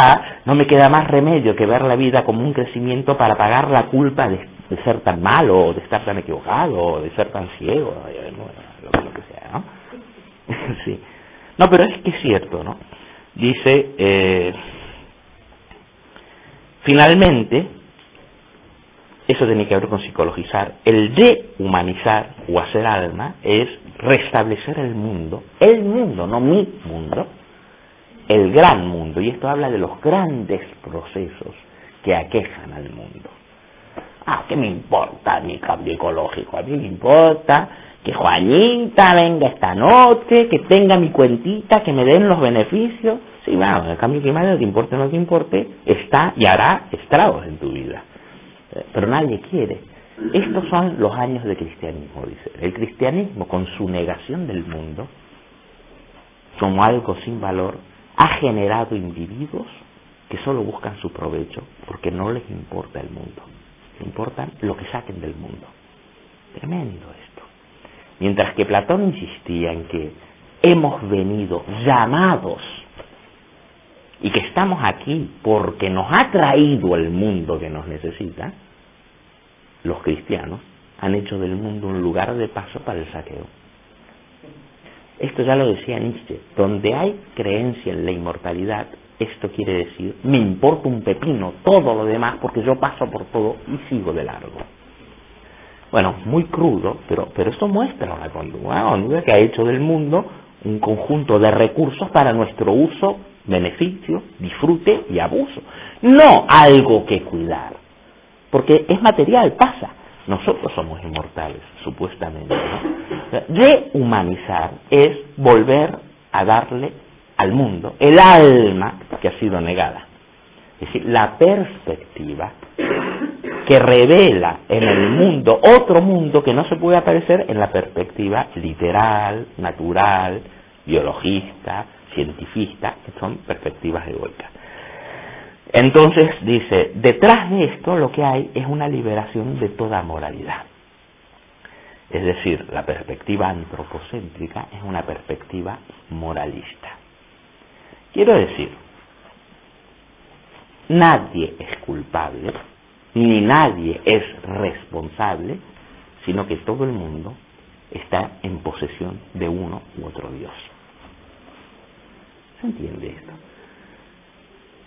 A: no me queda más remedio que ver la vida como un crecimiento para pagar la culpa de ser tan malo, o de estar tan equivocado, o de ser tan ciego, lo que sea, ¿no? Sí. No, pero es que es cierto, ¿no? Dice, finalmente, eso tiene que ver con psicologizar, el dehumanizar o hacer alma es restablecer el mundo, no mi mundo, el gran mundo, y esto habla de los grandes procesos que aquejan al mundo. ¿Qué me importa mi cambio ecológico? A mí me importa que Juanita venga esta noche, que tenga mi cuentita, que me den los beneficios. Sí, bueno, el cambio climático, te importe o no te importe, está y hará estragos en tu vida. Pero nadie quiere. Estos son los años de cristianismo, dice. El cristianismo, con su negación del mundo, como algo sin valor, ha generado individuos que solo buscan su provecho porque no les importa el mundo. Les importa lo que saquen del mundo. Tremendo esto. Mientras que Platón insistía en que hemos venido llamados y que estamos aquí porque nos ha traído el mundo que nos necesita, los cristianos han hecho del mundo un lugar de paso para el saqueo. Esto ya lo decía Nietzsche, donde hay creencia en la inmortalidad, esto quiere decir, me importa un pepino todo lo demás porque yo paso por todo y sigo de largo. Bueno, muy crudo, pero esto muestra una conducta que ha hecho del mundo un conjunto de recursos para nuestro uso, beneficio, disfrute y abuso. No algo que cuidar, porque es material, pasa. Nosotros somos inmortales, supuestamente, ¿no? Rehumanizar es volver a darle al mundo el alma que ha sido negada. Es decir, la perspectiva que revela en el mundo otro mundo que no se puede aparecer en la perspectiva literal, natural, biologista, cientifista, que son perspectivas egoicas. Entonces dice, detrás de esto lo que hay es una liberación de toda moralidad. Es decir, la perspectiva antropocéntrica es una perspectiva moralista. Quiero decir, nadie es culpable, ni nadie es responsable, sino que todo el mundo está en posesión de uno u otro Dios. ¿Se entiende esto?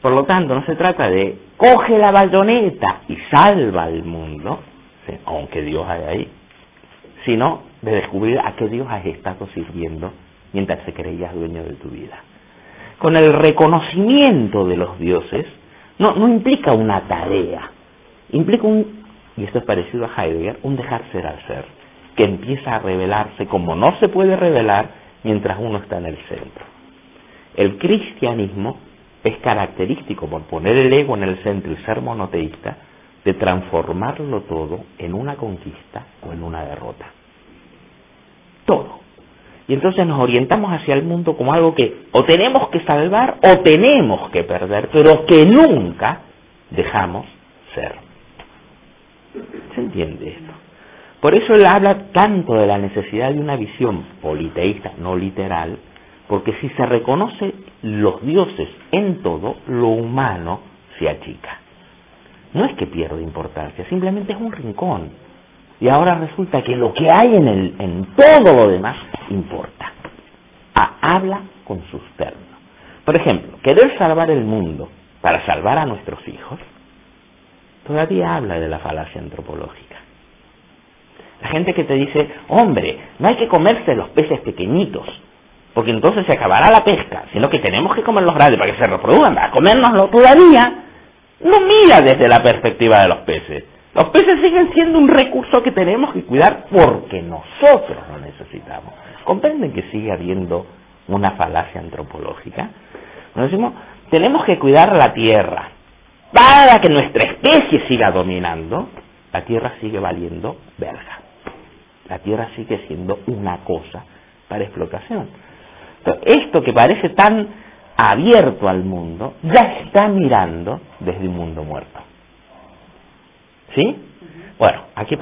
A: Por lo tanto, no se trata de coge la bayoneta y salva al mundo, ¿sí?, aunque Dios hay ahí, sino de descubrir a qué Dios has estado sirviendo mientras te creías dueño de tu vida. Con el reconocimiento de los dioses, no implica una tarea, implica y esto es parecido a Heidegger, un dejar ser al ser, que empieza a revelarse como no se puede revelar mientras uno está en el centro. El cristianismo es característico, por poner el ego en el centro y ser monoteísta, de transformarlo todo en una conquista o en una derrota. Todo. Y entonces nos orientamos hacia el mundo como algo que o tenemos que salvar o tenemos que perder, pero que nunca dejamos ser. ¿Se entiende esto? Por eso él habla tanto de la necesidad de una visión politeísta, no literal, porque si se reconoce los dioses en todo, lo humano se achica. No es que pierda importancia, simplemente es un rincón. Y ahora resulta que lo que hay en todo lo demás importa. Habla con sus términos. Por ejemplo, querer salvar el mundo para salvar a nuestros hijos, todavía habla de la falacia antropológica. La gente que te dice, hombre, no hay que comerse los peces pequeñitos, porque entonces se acabará la pesca, sino que tenemos que comer los grandes para que se reproduzcan, para comérnoslo todavía, no mira desde la perspectiva de los peces. Los peces siguen siendo un recurso que tenemos que cuidar porque nosotros lo necesitamos. ¿Comprenden que sigue habiendo una falacia antropológica? Nos decimos, tenemos que cuidar la tierra para que nuestra especie siga dominando. La tierra sigue valiendo verga. La tierra sigue siendo una cosa para explotación. Esto que parece tan abierto al mundo, ya está mirando desde un mundo muerto. ¿Sí? Bueno, aquí